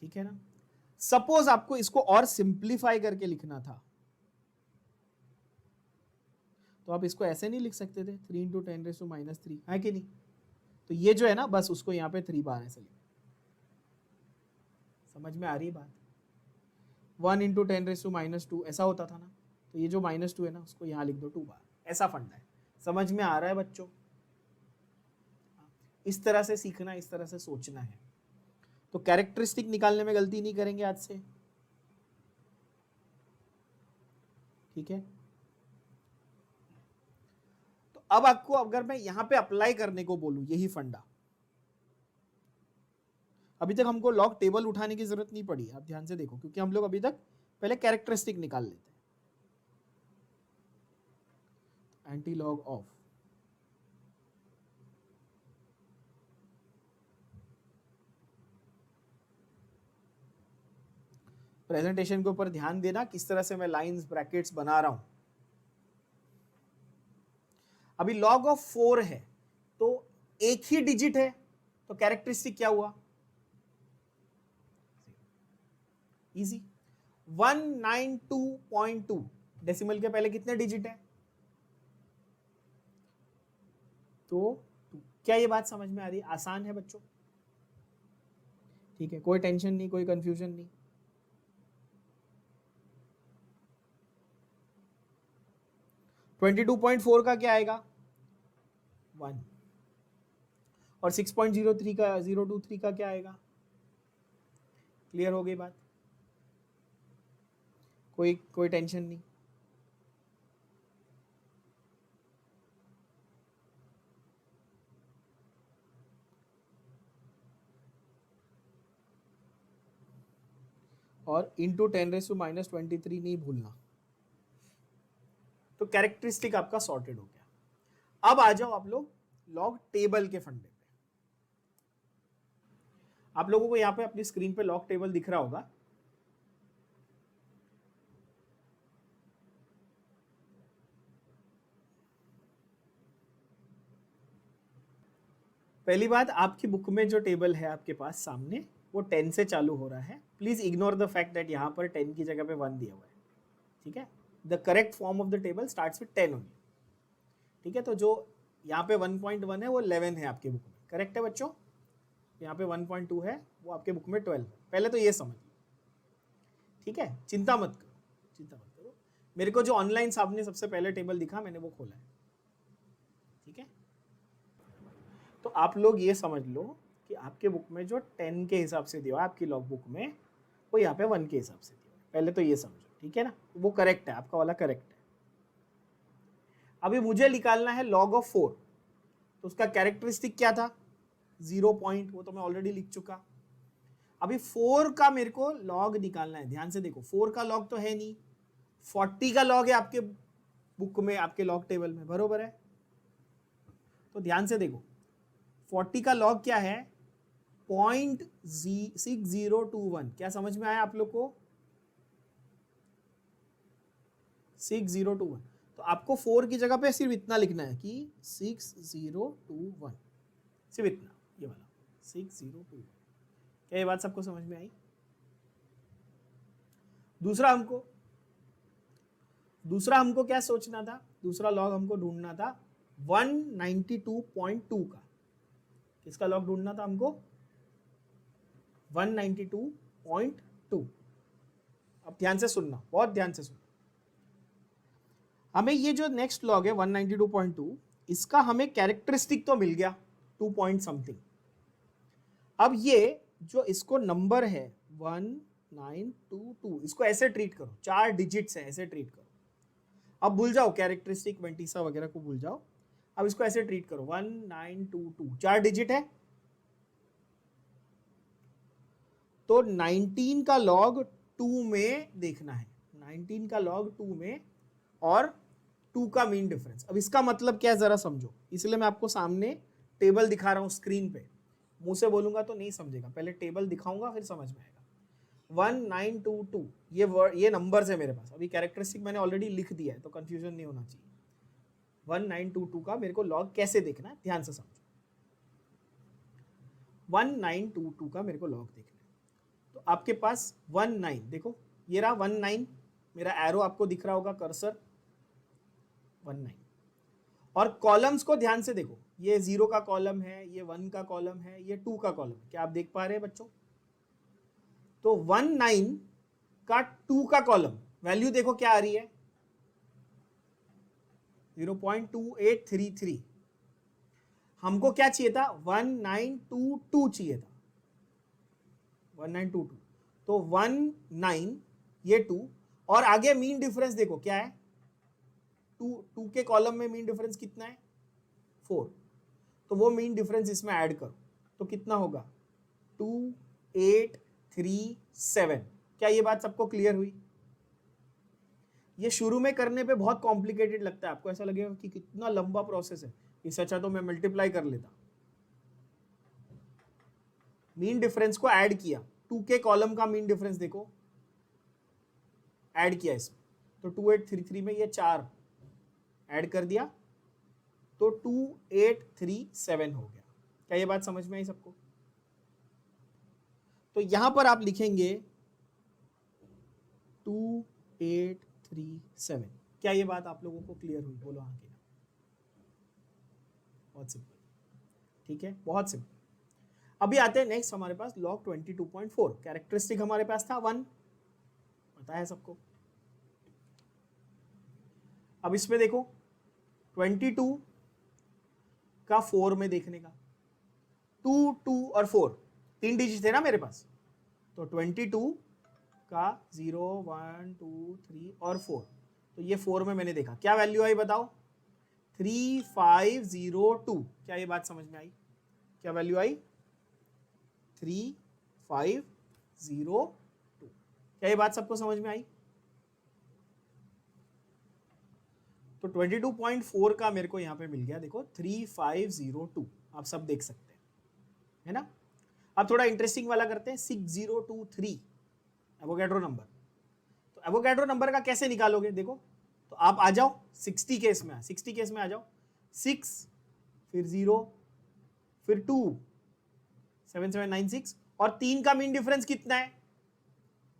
ठीक है ना। सपोज आपको इसको और सिंप्लीफाई करके लिखना था तो आप इसको ऐसे नहीं लिख सकते थे, 3 × 10⁻³ है कि नहीं? तो ये जो है ना, बस उसको यहाँ पे 3 बार ऐसे लिख, समझ में आ रही बात? 1 × 10⁻² ऐसा होता था ना, तो ये जो -2 है ना उसको यहाँ लिख दो 2 बार, ऐसा फंडा है। समझ में आ रहा है बच्चों? इस तरह से सीखना, इस तरह से सोचना है, तो कैरेक्टरिस्टिक निकालने में गलती नहीं करेंगे आज से, ठीक है। तो अब आपको अगर मैं यहां पे अप्लाई करने को बोलूं यही फंडा, अभी तक हमको लॉग टेबल उठाने की जरूरत नहीं पड़ी, आप ध्यान से देखो, क्योंकि हम लोग अभी तक पहले कैरेक्टरिस्टिक निकाल लेते हैं। एंटी लॉग ऑफ, प्रेजेंटेशन के ऊपर ध्यान देना, किस तरह से मैं लाइंस ब्रैकेट्स बना रहा हूं। अभी लॉग ऑफ 4 है तो एक ही डिजिट है, तो कैरेक्टरिस्टिक क्या हुआ? इजी। 192.2 डेसिमल के पहले कितने डिजिट है? तो क्या ये बात समझ में आ रही है? आसान है बच्चों, ठीक है, कोई टेंशन नहीं, कोई कंफ्यूजन नहीं। .4 का क्या आएगा? 1। और 6.03 का 023 का क्या आएगा? क्लियर हो गई बात? कोई टेंशन नहीं। और इंटू 10⁻23 नहीं भूलना। तो कैरेक्टरिस्टिक आपका सॉर्टेड हो गया। अब आ जाओ आप लोग लॉग टेबल के फंडे पे। आप लोगों को यहां पे अपनी स्क्रीन पे लॉग टेबल दिख रहा होगा। पहली बात, आपकी बुक में जो टेबल है आपके पास सामने वो 10 से चालू हो रहा है। Please ignore the fact that यहां पर 10 की जगह पे 1 दिया हुआ है, ठीक है। The correct form of the table starts with 10 only, ठीक है। तो जो यहाँ पे 1.1 है वो 11 है आपके बुक में, करेक्ट है बच्चों। यहाँ पे 1.2 है वो आपके बुक में 12 है। पहले तो ये समझ लो, ठीक है। चिंता मत करो। मेरे को जो ऑनलाइन सामने सबसे पहले टेबल दिखा मैंने वो खोला है, ठीक है। तो आप लोग ये समझ लो कि आपके बुक में जो 10 के हिसाब से दिया है आपकी लॉग बुक में, वो यहाँ पे 1 के हिसाब से दिया है। पहले तो ये समझो, ठीक है ना, वो करेक्ट है, आपका वाला करेक्ट है। अभी मुझे निकालना है लॉग ऑफ 4, तो उसका कैरेक्टरिस्टिक क्या था? 0 पॉइंट, वो तो मैं ऑलरेडी लिख चुका। अभी 4 का मेरे को लॉग निकालना है। ध्यान से देखो, 4 का लॉग तो है नहीं, 40 का लॉग है आपके बुक में, आपके लॉग टेबल में, बरोबर है। तो ध्यान से देखो 40 का लॉग क्या है 0.6021। क्या समझ में आया आप लोग को? 6021। तो आपको 4 की जगह पे सिर्फ इतना लिखना है कि 6021, सिर्फ इतना, ये वाला 6021। क्या ये बात सबको समझ में आई? दूसरा हमको क्या सोचना था? दूसरा लॉग हमको ढूंढना था 192.2 का। किसका लॉग ढूंढना था हमको? 192.2। अब ध्यान से सुनना, बहुत ध्यान से सुनना। हमें ये जो नेक्स्ट लॉग है 192.2, इसका हमें कैरेक्टरिस्टिक तो मिल गया 2 पॉइंट समथिंग। अब ये जो इसको नंबर है 1922, इसको ऐसे ट्रीट करो, 4 डिजिट्स है, ऐसे ट्रीट करो। अब भूल जाओ कैरेक्टरिस्टिक वेंटिसा वगैरह को भूल जाओ, अब इसको ऐसे ट्रीट करो 1922, 4 डिजिट है। तो 19 का लॉग 2 में देखना है, 19 का लॉग 2 में, और 2 का मीन डिफरेंस। अब इसका मतलब क्या है जरा समझो, इसलिए मैं आपको सामने टेबल दिखा रहा हूं स्क्रीन पे। मुंह से बोलूंगा तो नहीं समझेगा, पहले टेबल दिखाऊंगा फिर समझ में आएगा। 1922 ये नंबर्स है मेरे पास। अभी कैरेक्टरिस्टिक मैंने ऑलरेडी लिख दिया है तो कंफ्यूजन नहीं होना चाहिए। 1922 का मेरे को लॉग कैसे देखना है, ध्यान से समझो। 1922 का मेरे को लॉग देखना है, तो आपके पास 19, देखो ये रहा 19, मेरा एरो आपको दिख रहा होगा, कर्सर 19। और कॉलम्स को ध्यान से देखो, ये 0 का कॉलम है, ये 1 का कॉलम है, ये 2 का कॉलम है। क्या आप देख पा रहे हैं बच्चों? तो 19 का 2 का कॉलम वैल्यू देखो क्या आ रही है, 0.2833। हमको क्या चाहिए था? 1922 चाहिए था, 1922। तो 19 ये 2, और आगे मीन डिफरेंस देखो क्या है, 2 के कॉलम में मीन डिफरेंस कितना है? 4। तो वो मीन डिफरेंस इसमें ऐड करो तो कितना होगा? 2837। क्या ये बात सबको क्लियर हुई? ये शुरू में करने पे बहुत कॉम्प्लिकेटेड लगता है, आपको ऐसा लगेगा कि कितना लंबा प्रोसेस है, इससे अच्छा तो मैं मल्टीप्लाई कर लेता। मीन डिफरेंस को ऐड किया, 2 के कॉलम का मीन डिफरेंस देखो, ऐड किया इसमें, तो 2833 में ये 4 ऐड कर दिया तो 2837 हो गया। क्या ये बात समझ में आई सबको? तो यहां पर आप लिखेंगे 2837। क्या ये बात आप लोगों को क्लियर हुई? बोलो हाँ कि ना। बहुत सिंपल, ठीक है, बहुत सिंपल। अभी आते हैं नेक्स्ट, हमारे पास लॉग 22.4। कैरेक्टरिस्टिक हमारे पास था 1, पता है सबको। अब इसमें देखो 22 का 4 में देखने का, 2, 2 और 4 3 डिजिट थे ना मेरे पास, तो 22 का 0, 1, 2, 3 और 4, तो ये 4 में मैंने देखा, क्या वैल्यू आई बताओ? 3502। क्या ये बात समझ में आई? क्या वैल्यू आई? 3502। क्या ये बात सबको समझ में आई? तो 22.4 का मेरे को यहां पे मिल गया, देखो 3502, आप सब देख सकते हैं, है ना। अब थोड़ा इंटरेस्टिंग वाला करते हैं, 6023 एवोगैड्रो नंबर। तो एवोगैड्रो नंबर का कैसे निकालोगे? देखो, तो आप आ जाओ 60 केस में, 60 केस में आ जाओ, 6 फिर 0 फिर 2, 7796, और 3 का मीन डिफरेंस कितना है?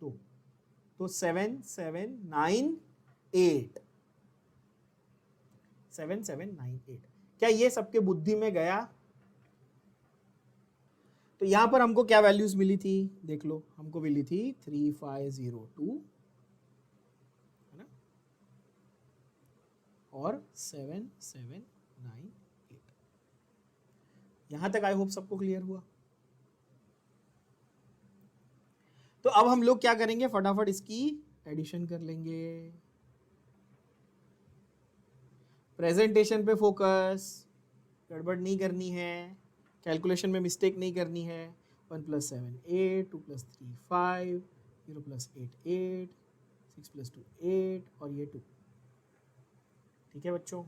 2, तो 7798। 7798। क्या ये सबके बुद्धि में गया? तो यहां पर हमको क्या वैल्यूज मिली थी देख लो, हमको मिली थी 3502, है ना, और 7798। यहां तक आई होप सबको क्लियर हुआ। तो अब हम लोग क्या करेंगे, फटाफट इसकी एडिशन कर लेंगे। प्रेजेंटेशन पे फोकस, गड़बड़ नहीं करनी है, कैलकुलेशन में मिस्टेक नहीं करनी है। 1 + 7 8, 2 + 3 5, 0 + 8 8, 6 + 2 8, और ये 2। ठीक है बच्चों,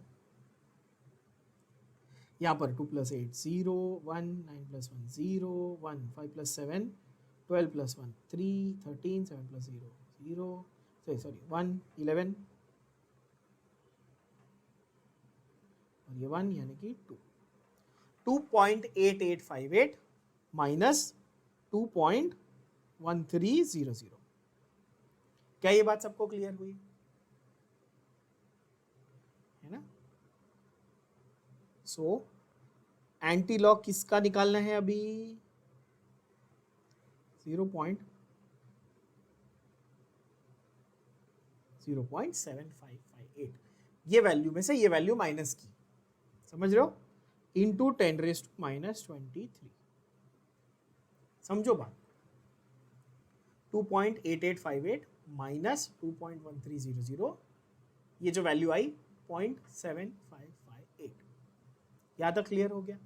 यहाँ पर 2 + 8 0 1 9 + 1 0 1 5 + 7 12 + 1 3 13 7 + 0 0 सॉरी 1 11 और ये 1 यानी कि 2 2.8858 माइनस 2.1300। क्या ये बात सबको क्लियर हुई है ना? सो एंटी लॉग किसका निकालना है अभी? 0.7558 ये वैल्यू में से ये वैल्यू माइनस की, समझ रहे हो? इंटू 10⁻⁻23। समझो बात, 2.8858 माइनस 2.1300, ये जो वैल्यू आई 0.7558। यहां तक क्लियर हो गया?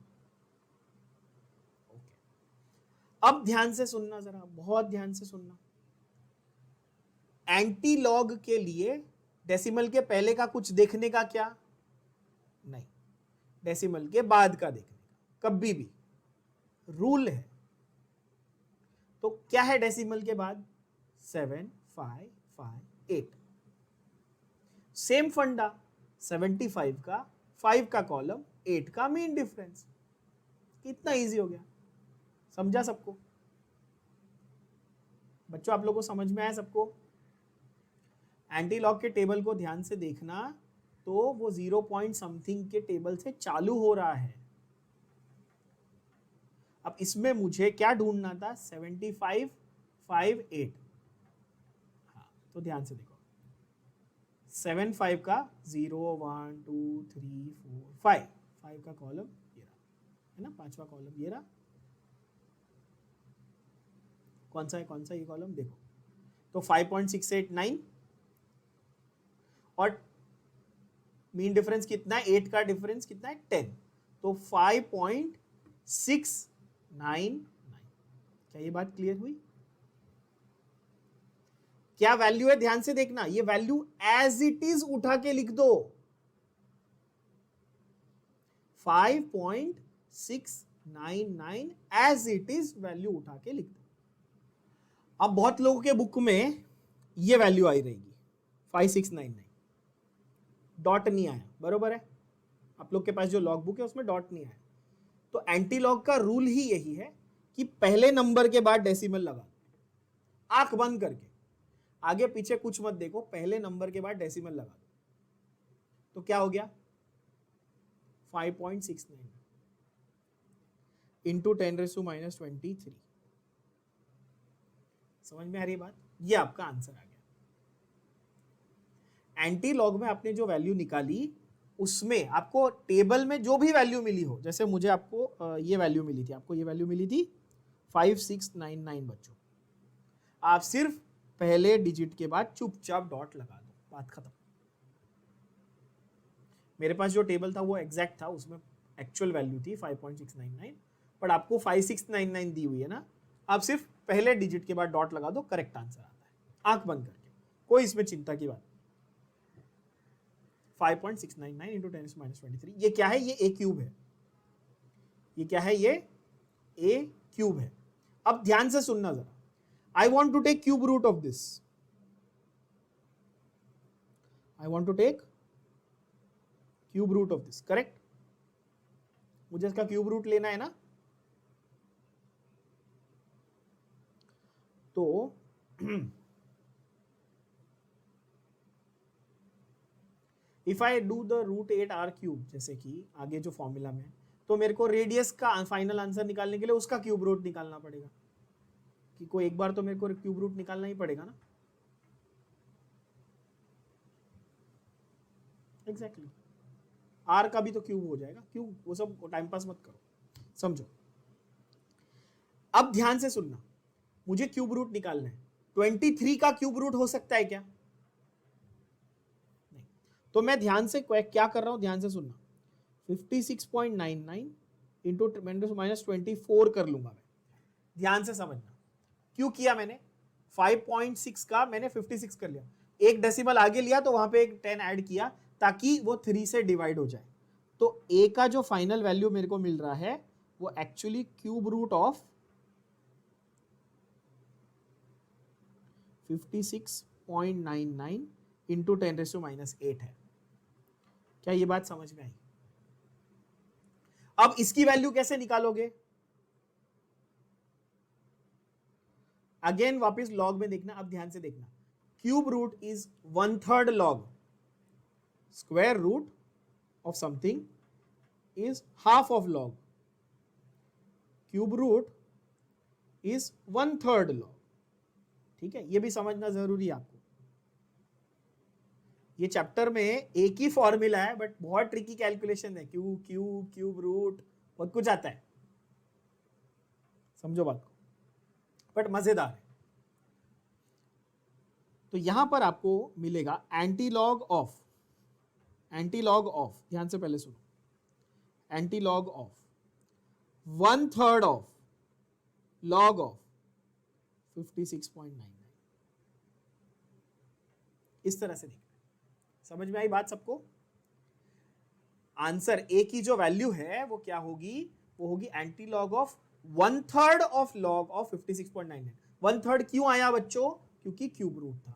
ओके, अब ध्यान से सुनना, जरा बहुत ध्यान से सुनना। एंटी लॉग के लिए डेसिमल के पहले का कुछ देखने का क्या नहीं, डेसिमल के बाद का देखने का, कभी भी रूल है। तो क्या है डेसिमल के बाद? 7558। सेम फंडा, 75 का 5 का कॉलम 8 का मीन डिफरेंस। कितना इजी हो गया, समझा सबको? बच्चों आप लोगों को समझ में आया सबको? एंटी लॉग के टेबल को ध्यान से देखना, तो वो 0 पॉइंट समथिंग के टेबल से चालू हो रहा है। अब इसमें मुझे क्या ढूंढना था? 7558। हाँ, तो ध्यान से देखो, 75 का 0 1 2 3 4 5, 5 का कॉलम ये रहा है ना, 5वां कॉलम ये रहा। कौन सा है ये कॉलम? देखो तो 5.689 और मीन डिफरेंस कितना है? 8 का डिफरेंस कितना है? 10, तो 5.699। क्या ये बात क्लियर हुई? क्या वैल्यू है? ध्यान से देखना, ये वैल्यू एज इट इज उठा के लिख दो, 5.699 एज इट इज वैल्यू उठा के लिख दो। अब बहुत लोगों के बुक में ये वैल्यू आई रहेगी 5699, डॉट नहीं आया, बरोबर है? आप लोग के पास जो लॉग बुक है उसमें डॉट नहीं आया। तो एंटी लॉग का रूल ही यही है कि पहले नंबर के बाद डेसिमल लगा, आंख बंद करके, आगे पीछे कुछ मत देखो, पहले नंबर के बाद डेसिमल लगा दो। तो क्या हो गया? 5.69 इंटू 10⁻⁻23। समझ में आ रही बात? ये आपका आंसर आ गया। एंटी लॉग में आपने जो वैल्यू निकाली, उसमें आपको टेबल में जो भी वैल्यू मिली हो, जैसे मुझे आपको ये वैल्यू मिली थी, आपको ये वैल्यू मिली थी 5699 बच्चों, आप सिर्फ पहले डिजिट के बाद चुपचाप डॉट लगा दो, बात खत्म। मेरे पास जो टेबल था वो एग्जैक्ट था, उसमें एक्चुअल वैल्यू थी 5.699, बट आपको 5699 दी हुई है ना, आप सिर्फ पहले डिजिट के बाद डॉट लगा दो, करेक्ट आंसर आता है, आंख बंद करके, कोई इसमें चिंता की बात। 5.699 इंटू 10⁻⁻23, ये क्या है? ये ए क्यूब है। ये क्या है? ये ए क्यूब है। अब ध्यान से सुनना जरा, I want to take cube root of this, I want to take cube root of this, correct? मुझे इसका क्यूब रूट लेना है ना, तो if I do the √8r³, जैसे कि आगे जो फॉर्मूला में, तो मेरे को रेडियस का फाइनल आंसर निकालने के लिए उसका क्यूब रूट निकालना पड़ेगा, कि कोई एक बार तो मेरे को क्यूब रूट निकालना ही पड़ेगा ना। एग्जैक्टली, आर का भी तो क्यूब हो जाएगा, क्यूब, वो सब टाइम पास मत करो, समझो। अब ध्यान से सुनना, मुझे क्यूब रूट निकालना है, 23 का क्यूब रूट हो सकता है क्या? नहीं। तो मैं ध्यान से क्या कर रहा हूं, ध्यान से सुनना, 56.99 इंटू 10⁻⁻24 कर लूंगा मैं, ध्यान से समझना। क्यों किया मैंने? 5.6 का मैंने 56 कर लिया, एक डेसिमल आगे लिया तो वहां पे एक 10 ऐड किया ताकि वो 3 से डिवाइड हो जाए, तो a का जो फाइनल वैल्यू मेरे को मिल रहा है वो actually cube root of 56.99 into 10⁻⁸ है। क्या ये बात समझ में आई? अब इसकी वैल्यू कैसे निकालोगे? अगेन वापस लॉग में देखना, अब ध्यान से देखना, cube root is 1/3 log, square root of something is half of log, cube root is 1/3 log। ठीक है, ये भी समझना जरूरी है आपको। ये चैप्टर में एक ही फॉर्मूला है बट बहुत ट्रिकी कैलकुलेशन है, क्यूब रूट बहुत कुछ आता है, समझो बात को, बट मजेदार है। तो यहां पर आपको मिलेगा एंटीलॉग ऑफ, ध्यान से पहले सुनो, antilog of 1/3 of log of 56.99। इस तरह से देखना, समझ में आई बात सबको? आंसर ए की जो वैल्यू है वो क्या होगी? वो होगी antilog of 1/3 of log of 56.99। 1/3 क्यों आया बच्चों? क्योंकि क्यूब रूट था,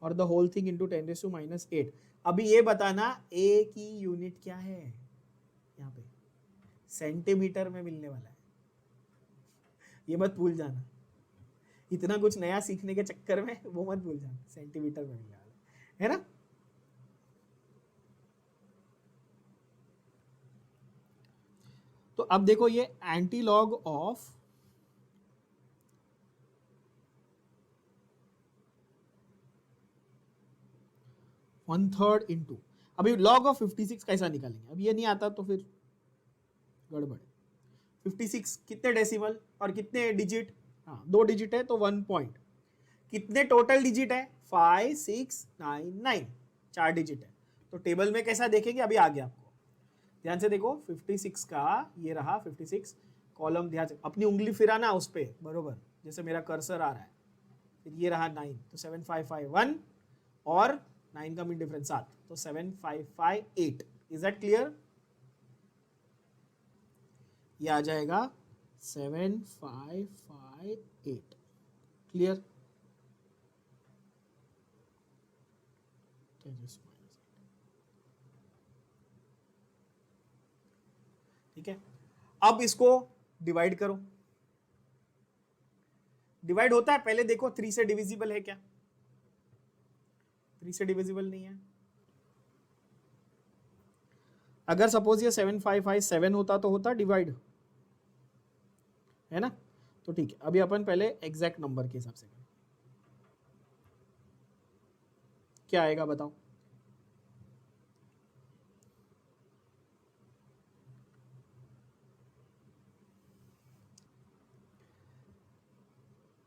और द होल थिंग इंटू 10⁻⁸। अभी ये बताना ए की यूनिट क्या है, यहाँ पे सेंटीमीटर में मिलने वाला है, ये मत भूल जाना, इतना कुछ नया सीखने के चक्कर में वो मत भूल जाना, सेंटीमीटर में मिलने वाला है ना। तो अब देखो ये एंटीलॉग ऑफ 1/3 इंटू, अभी लॉग ऑफ 56 कैसा निकालेंगे? अब ये नहीं आता तो फिर गड़बड़। 56 कितने डेसिमल और कितने डिजिट? हाँ 2 डिजिट है तो 1 पॉइंट। कितने टोटल डिजिट है? 5 6 9 9, 4 डिजिट है। तो टेबल में कैसा देखेंगे अभी आगे आपको, ध्यान से देखो। 56 का ये रहा 56 कॉलम, ध्यान से अपनी उंगली फिराना उस पर बरोबर जैसे मेरा कर्सर आ रहा है, फिर ये रहा 9, तो 7551 और 9 का मिड डिफरेंस 7, तो 7558। Is that clear? ये आ जाएगा 7558। क्लियर? ठीक है, अब इसको डिवाइड करो। डिवाइड होता है, पहले देखो 3 से डिविजिबल है क्या? 3 से डिविजिबल नहीं है। अगर सपोज ये 7557 होता तो होता डिवाइड, है ना? तो ठीक है, अभी अपन पहले एग्जैक्ट नंबर के हिसाब से करें। क्या आएगा बताओ?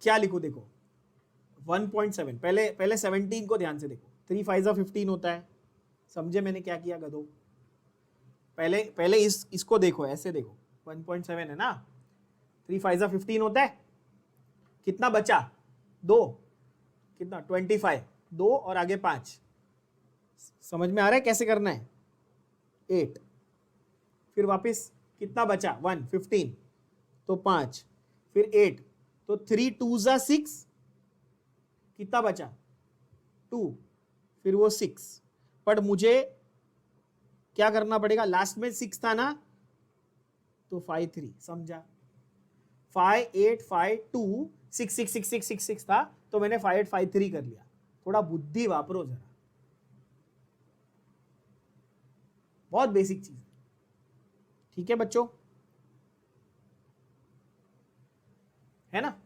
क्या लिखो देखो 1.7, पहले 17 को ध्यान से देखो, 3 5 15 होता है, समझे मैंने क्या किया गधो? पहले इसको देखो, ऐसे देखो 1.7 है ना, 3 5 15 होता है, कितना बचा? 2, कितना? 25, 2 और आगे 5। समझ में आ रहा है कैसे करना है? 8, फिर वापस कितना बचा? 1 15, तो 5, फिर 8, तो 3 2 6, कितना बचा? 2, फिर वो 6, बट मुझे क्या करना पड़ेगा? लास्ट में 6 था ना, तो 5 3, समझा? 5 8 5 2 6 6 6 6 6 6 था, तो मैंने 5 8 5 3 कर लिया। थोड़ा बुद्धि वापरो जरा, बहुत बेसिक चीज है। ठीक है बच्चों, है ना?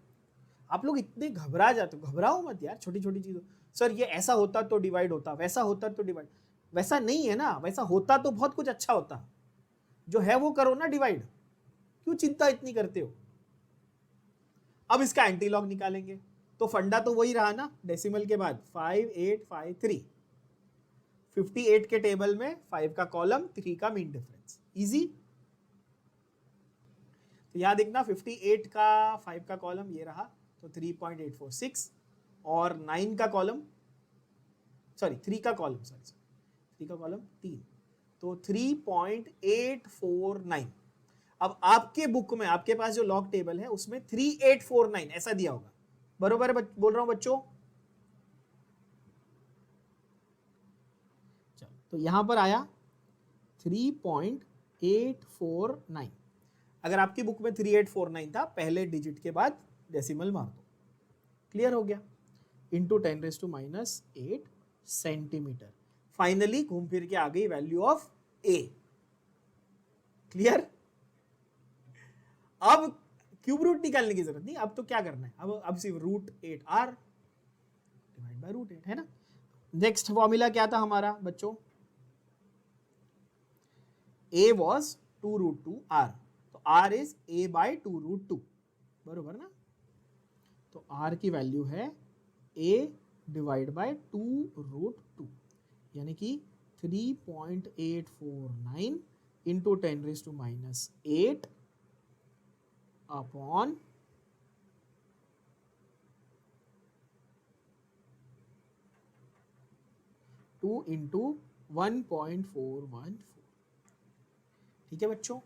आप लोग इतने घबरा जाते हो, घबराओ मत यार छोटी छोटी चीजों। सर ये ऐसा होता तो डिवाइड होता, वैसा होता तो डिवाइड, वैसा नहीं है ना, वैसा होता तो बहुत कुछ अच्छा होता। जो है वो करो ना डिवाइड, क्यों चिंता इतनी करते हो? अब इसका एंटीलॉग निकालेंगे, तो फंडा तो वही रहा ना, डेसिमल के बाद 5 8 5 3। 58 के टेबल में 5 का कॉलम, 3 का मीन डिफरेंस, इजी। तो यहां देखना 58 का 5 का कॉलम ये रहा, तो 3.846, और 9 का कॉलम, सॉरी 3 का कॉलम, 3 का कॉलम 3, तो 3.849। अब आपके बुक में आपके पास जो लॉग टेबल है उसमें 3849 ऐसा दिया होगा, बरोबर है बोल रहा हूं बच्चों? चलो तो यहां पर आया 3.849। अगर आपकी बुक में 3849 था, पहले डिजिट के बाद डेसिमल मार दो, क्लियर हो गया, इंटू 10⁻⁻8 सेंटीमीटर। फाइनली घूम फिर के आ गई वैल्यू ऑफ ए, क्लियर? अब क्यूब रूट निकालने की जरूरत नहीं, अब तो क्या करना है, अब सिर्फ √8r डिवाइड बाय √8 है ना। नेक्स्ट फॉर्मूला क्या था हमारा बच्चों? a was 2√2r, तो r is a by 2√2, बरोबर ना। तो r की वैल्यू है a डिवाइड बाय 2√2, यानी कि 3.849 इंटू 10⁻⁸ अपॉन 2 इंटू 1.414। ठीक है बच्चों,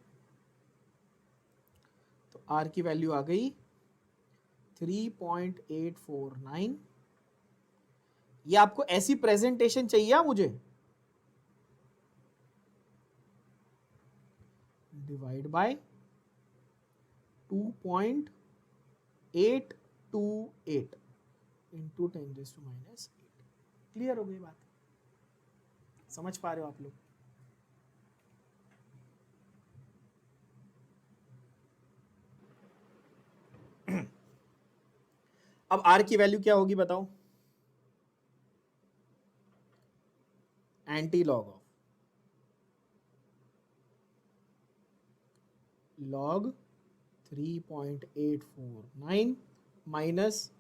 तो r की वैल्यू आ गई 3.849। ये आपको ऐसी प्रेजेंटेशन चाहिए मुझे, डिवाइड बाय 2.828 इंटू 10⁻⁸। क्लियर हो गई बात? समझ पा रहे हो आप लोग? अब r की वैल्यू क्या होगी बताओ? Anti log of log 3.849 minus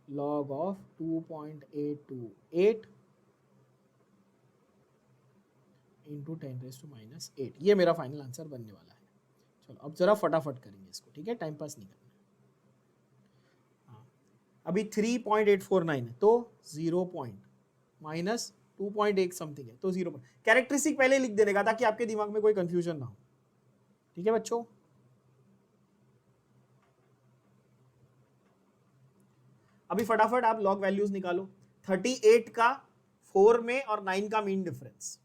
log of 2.828 into 10⁻⁸। ये मेरा फाइनल आंसर बनने वाला है। चलो अब जरा फटाफट करेंगे इसको, ठीक है, टाइम पास नहीं करना। अभी 3.849 है तो 0 पॉइंट माइनस 2.8 समथिंग है तो 0 पॉइंट। कैरेक्टरिस्टिक पहले लिख देने का ताकि आपके दिमाग में कोई कंफ्यूजन ना हो, ठीक है बच्चों। अभी फटाफट आप लॉग वैल्यूज निकालो। 38 का 4 में और 9 का मीन डिफरेंस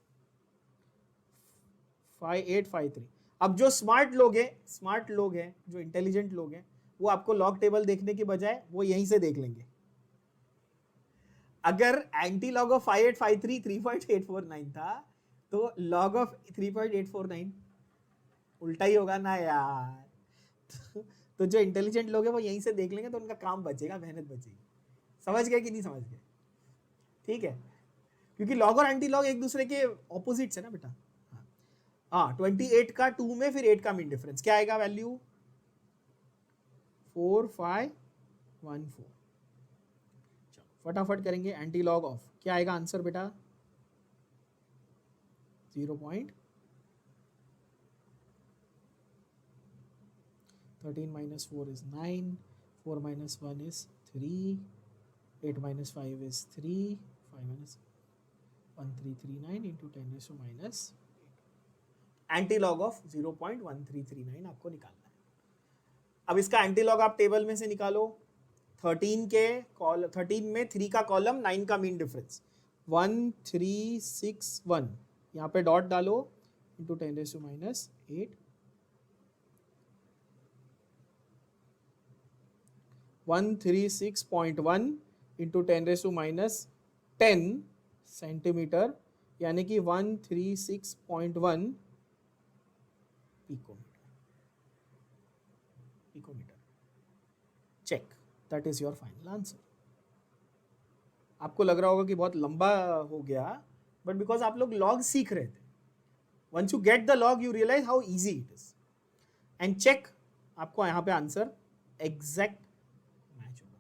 5853। अब जो स्मार्ट लोग हैं जो इंटेलिजेंट लोग हैं, वो आपको लॉग टेबल देखने के बजाय वो यहीं से देख लेंगे। अगर एंटी लॉग ऑफ 5853 3.849 था तो लॉग ऑफ 3.849 उल्टा ही होगा ना यार। तो जो इंटेलिजेंट लोग हैं वो यहीं से देख लेंगे तो उनका काम बचेगा, मेहनत बचेगी। समझ गए कि नहीं समझ गए? ठीक है, क्योंकि लॉग और एंटी लॉग एक दूसरे के ऑपोजिट्स है ना बेटा। हाँ 28 का 2 में फिर 8 का मीन डिफरेंस क्या आएगा वैल्यू? 4514। चलो फटाफट करेंगे। एंटी लॉग ऑफ क्या आएगा आंसर बेटा? 0.13 minus 4 is 9, 4 minus 1 is 3, 8 minus 5 is 3, 5 minus 1339 into 10⁻⁻8। Anti log of 0.1339 आपको निकालना है। अब इसका एंटी लॉग आप टेबल में से निकालो। 13 में 3 का कॉलम, 9 का मीन डिफरेंस 1361, यहाँ पे डॉट डालो इंटू 10⁻⁸। 136.1 इंटू 10⁻⁻10 सेंटीमीटर, यानी कि 136.1 picometre. Check, that is your final answer. आपको लग रहा होगा कि बहुत लंबा हो गया, बट बिकॉज आप लोग लॉग सीख रहे थे। Once you get the log you realise how easy it is. And check, आपको यहाँ पे आंसर एग्जैक्ट मैच होगा।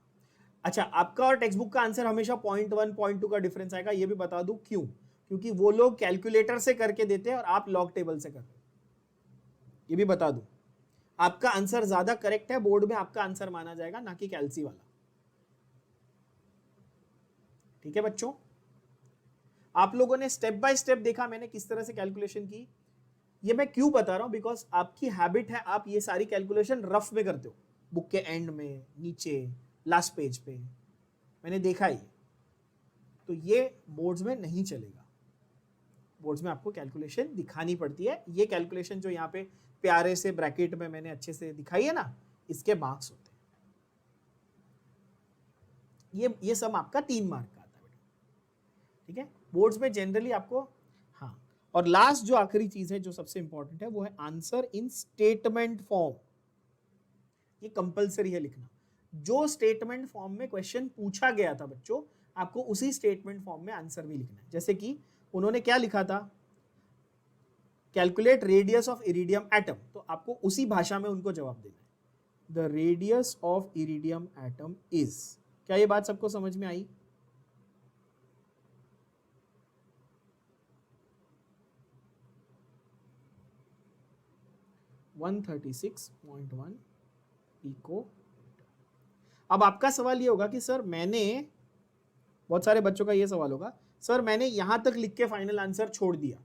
अच्छा, आपका और टेक्स्ट बुक का आंसर हमेशा 0.1 0.2 का डिफरेंस आएगा। ये भी बता दूं क्यों? क्योंकि वो लोग कैलकुलेटर से करके देते हैं और आप लॉग टेबल से कर रहे हो। ये भी बता दूं, आपका आंसर ज्यादा करेक्ट है, बोर्ड में आपका आंसर माना जाएगा, ना कि कैलसी वाला। ठीक है बच्चों, आप लोगों ने स्टेप बाय स्टेप देखा मैंने किस तरह से कैलकुलेशन की। ये मैं क्यों बता रहा हूं, बिकॉज आपकी हैबिट है आप ये सारी कैलकुलेशन रफ में करते हो, बुक के एंड में, नीचे, लास्ट पेज पे, मैंने देखा ही। तो ये बोर्ड्स में नहीं चलेगा, बोर्ड्स में आपको कैलकुलेशन दिखानी पड़ती है। ये कैलकुलेशन जो यहाँ पे प्यारे से ब्रैकेट में मैंने अच्छे से दिखाई है ना, इसके मार्क्स होते हैं। ये सम आपका 3 मार्क का आता है बेटा, ठीक है। बोर्ड्स में जनरली आपको, हाँ, और लास्ट जो आखिरी चीज है जो सबसे इंपॉर्टेंट है वो है आंसर इन स्टेटमेंट फॉर्म। ये कंपलसरी है लिखना। जो स्टेटमेंट फॉर्म में क्वेश्चन पूछा गया था बच्चों, आपको उसी स्टेटमेंट फॉर्म में आंसर भी लिखना है। जैसे कि उन्होंने क्या लिखा था, calculate radius of iridium atom, तो आपको उसी भाषा में उनको जवाब देना है। The radius of iridium atom is, क्या ये बात सबको समझ में आई? (136.1 पिको). अब आपका सवाल ये होगा कि सर मैंने, बहुत सारे बच्चों का ये सवाल होगा, सर मैंने यहां तक लिख के फाइनल आंसर छोड़ दिया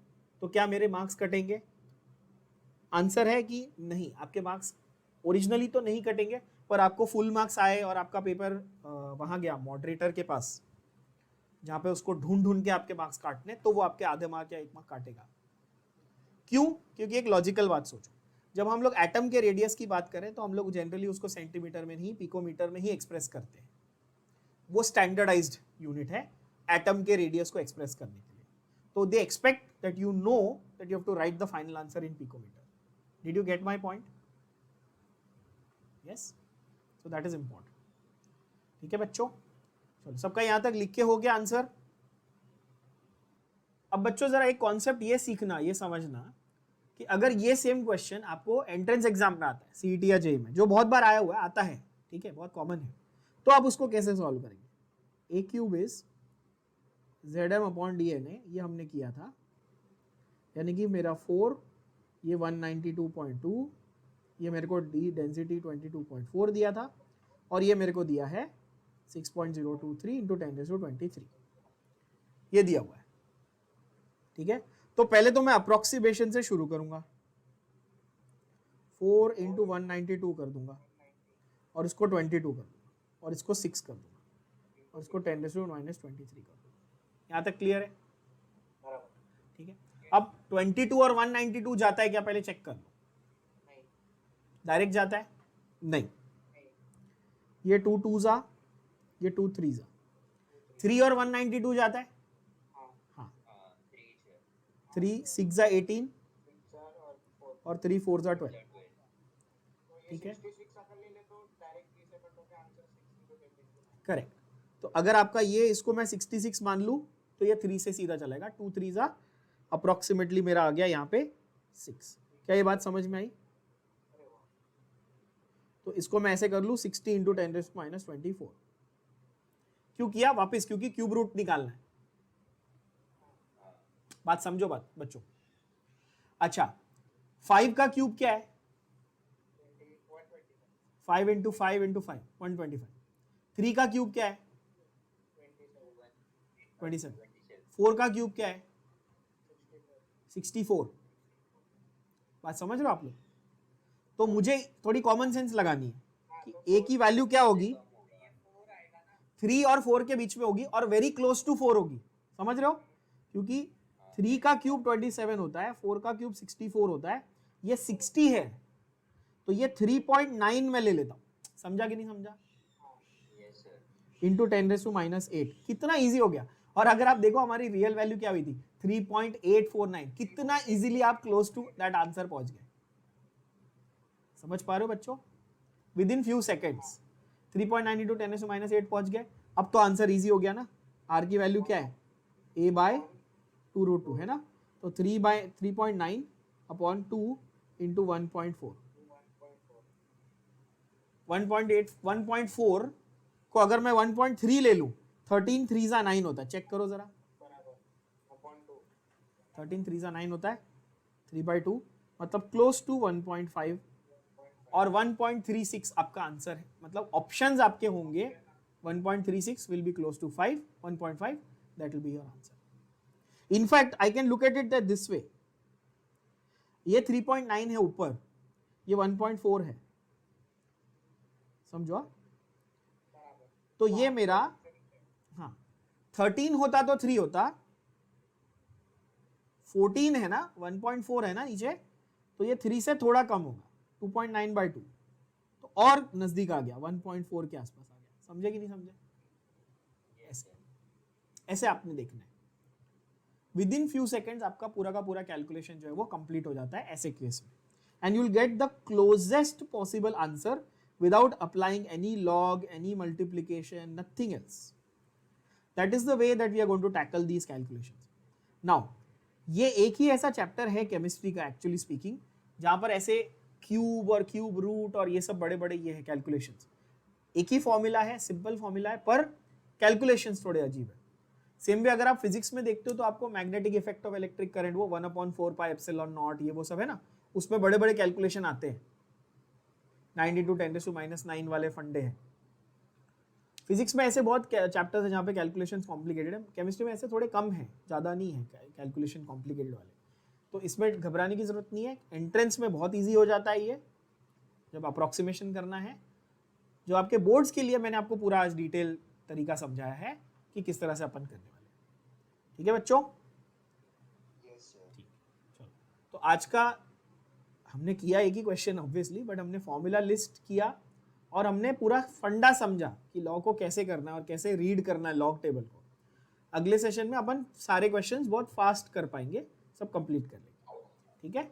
तो क्या मेरे मार्क्स कटेंगे? आंसर है कि नहीं, आपके मार्क्स ओरिजिनली तो नहीं कटेंगे, पर आपको फुल मार्क्स आए और आपका पेपर वहां गया मॉडरेटर के पास, जहां पे उसको ढूंढ ढूंढ के आपके मार्क्स काटने, तो वो आपके आधे मार्क या 1 मार्क काटेगा। क्यों? क्योंकि एक लॉजिकल बात सोचो, जब हम लोग एटम के रेडियस की बात करें तो हम लोग जनरली उसको सेंटीमीटर में नहीं, पिकोमीटर में ही एक्सप्रेस करते हैं। वो स्टैंडर्डाइज्ड यूनिट है एटम के रेडियस को एक्सप्रेस करने के लिए। तो they expect that you know that you have to write the final answer in picometre. Did you get my point? Yes, so that is important. ठीक है बच्चों, चलो सबका यहां तक लिख के हो गया आंसर। अब बच्चों जरा एक कॉन्सेप्ट ये सीखना, ये समझना कि अगर ये सेम क्वेश्चन आपको एंट्रेंस एग्जाम में आता है, सीईटी या जेईई में, जो बहुत बार आया हुआ है, आता है, ठीक है, बहुत कॉमन है, तो आप उसको कैसे सॉल्व करेंगे? A cube is ZM upon DNA, ये हमने किया था, यानी कि मेरा 4, ये 192.2, ये मेरे को डी डेंसिटी 22.4 दिया था, और ये मेरे को दिया है 6.023 इंटू 10⁻23, ये दिया हुआ है। ठीक है, तो पहले तो मैं अप्रोक्सीमेशन से शुरू करूंगा, 4 इंटू 192 कर दूंगा, और इसको 22 कर दूंगा, और इसको 6 कर दूंगा, और इसको 10⁻23 कर दूंगा। यहाँ तक क्लियर है? ठीक है, अब 22 और 192 जाता है क्या, पहले चेक कर लो। डायरेक्ट जाता है? नहीं, ये 2 2s, ये 2 3s, 3 और 192 जाता है? हाँ, 3 6 18 और 3 4 12। ठीक है, करेक्ट। तो अगर आपका ये, इसको मैं 66 मान लूं तो ये 3 से सीधा चलेगा, 2 3s अप्रोक्सीमेटली मेरा आ गया यहाँ पे 6। क्या ये बात समझ में आई? तो इसको मैं ऐसे कर लूं 60 इंटू 10⁻24। क्यों किया? वापस क्योंकि क्यूब रूट निकालना है। बात समझो बात बच्चों। अच्छा, 5 का क्यूब क्या है? 5 इंटू 5 इंटू 5 125। 3 का क्यूब क्या है? 27। 4 का क्यूब क्या है? 64। बात समझ रहे हो आप लोग? तो मुझे थोड़ी कॉमन सेंस लगानी है कि ए की वैल्यू क्या होगी, 3 और 4 के बीच में होगी, और वेरी क्लोज टू 4 होगी। समझ रहे हो? क्योंकि 3 का क्यूब 27 होता है, 4 का क्यूब 64 होता है, ये 60 है, तो ये 3.9 में ले लेता हूं। समझा कि नहीं समझा? इंटू 10⁻8। कितना इजी हो गया। और अगर आप देखो हमारी रियल वैल्यू क्या हुई थी, 3.849। कितना इजीली आप क्लोज टू दैट आंसर पहुंच गए। समझ पा रहे हो बच्चों? With in few seconds 3.9 into 10⁻8 पहुंच गए। अब तो आंसर इजी हो गया ना। आर की वैल्यू क्या है? a/2√2 है ना। तो 3/3.9 अपॉन 2 इंटू 1.4। 1.4 को अगर मैं 1.3 ले लूं, 13 3s 9 होता है। चेक करो जरा, 13 3s 9 होता है, 3/2 मतलब क्लोज टू 1.5, और 1.36 आपका आंसर है। मतलब ऑप्शंस आपके होंगे 1.36 will be close to 5, 1.5 that will be your answer. In fact I can look at it this way, ये 3.9 है ऊपर, ये 1.4 है, समझो। तो ये मेरा, हाँ 13 होता तो 3 होता, 14 है ना, 1.4 है ना नीचे, तो ये 3 से थोड़ा कम होगा, 2.9/2, तो और नजदीक आ गया, 1.4 के आसपास आ गया। समझे कि नहीं समझे? ऐसे आपने देखना है। विद इन फ्यू सेकेंड्स आपका पूरा का पूरा कैलकुलेशन जो है वो कंप्लीट हो जाता है ऐसे केस में, and you will get the closest possible answer without applying any log, any multiplication, nothing else. That is the way that we are going to tackle these calculations. Now ये एक ही ऐसा chapter है chemistry का actually speaking, जहां पर ऐसे cube और cube root और ये सब बड़े बड़े ये है कैलकुलेशंस। एक ही फॉर्मूला है, सिंपल फॉर्मूला है, पर कैलकुलेशंस थोड़े अजीब है। सेम भी अगर आप फिजिक्स में देखते हो तो आपको magnetic effect of electric current, वो 1/4πε0 ये वो सब है ना, उसमें बड़े बड़े कैलकुलेशन आते हैं, 9 × 10⁻⁹ वाले फंडे हैं। फिजिक्स में ऐसे बहुत चैप्टर्स हैं जहाँ पे कैलकुलेशंस कॉम्प्लिकेटेड है, केमिस्ट्री में ऐसे थोड़े कम है, ज़्यादा नहीं है कैलकुलेशन कॉम्प्लिकेटेड वाले, तो इसमें घबराने की जरूरत नहीं है। एंट्रेंस में बहुत ईजी हो जाता है ये, जब अप्रॉक्सीमेशन करना है। जो आपके बोर्ड्स के लिए मैंने आपको पूरा आज डिटेल तरीका समझाया है कि किस तरह से अपन करने वाले हैं। ठीक है बच्चों? ठीक, चलो। तो आज का हमने किया एक ही क्वेश्चन ऑब्वियसली, बट हमने फॉर्मूला लिस्ट किया और हमने पूरा फंडा समझा कि लॉ को कैसे करना है और कैसे रीड करना है लॉग टेबल को। अगले सेशन में अपन सारे क्वेश्चंस बहुत फास्ट कर पाएंगे, सब कंप्लीट कर लेंगे। ठीक है?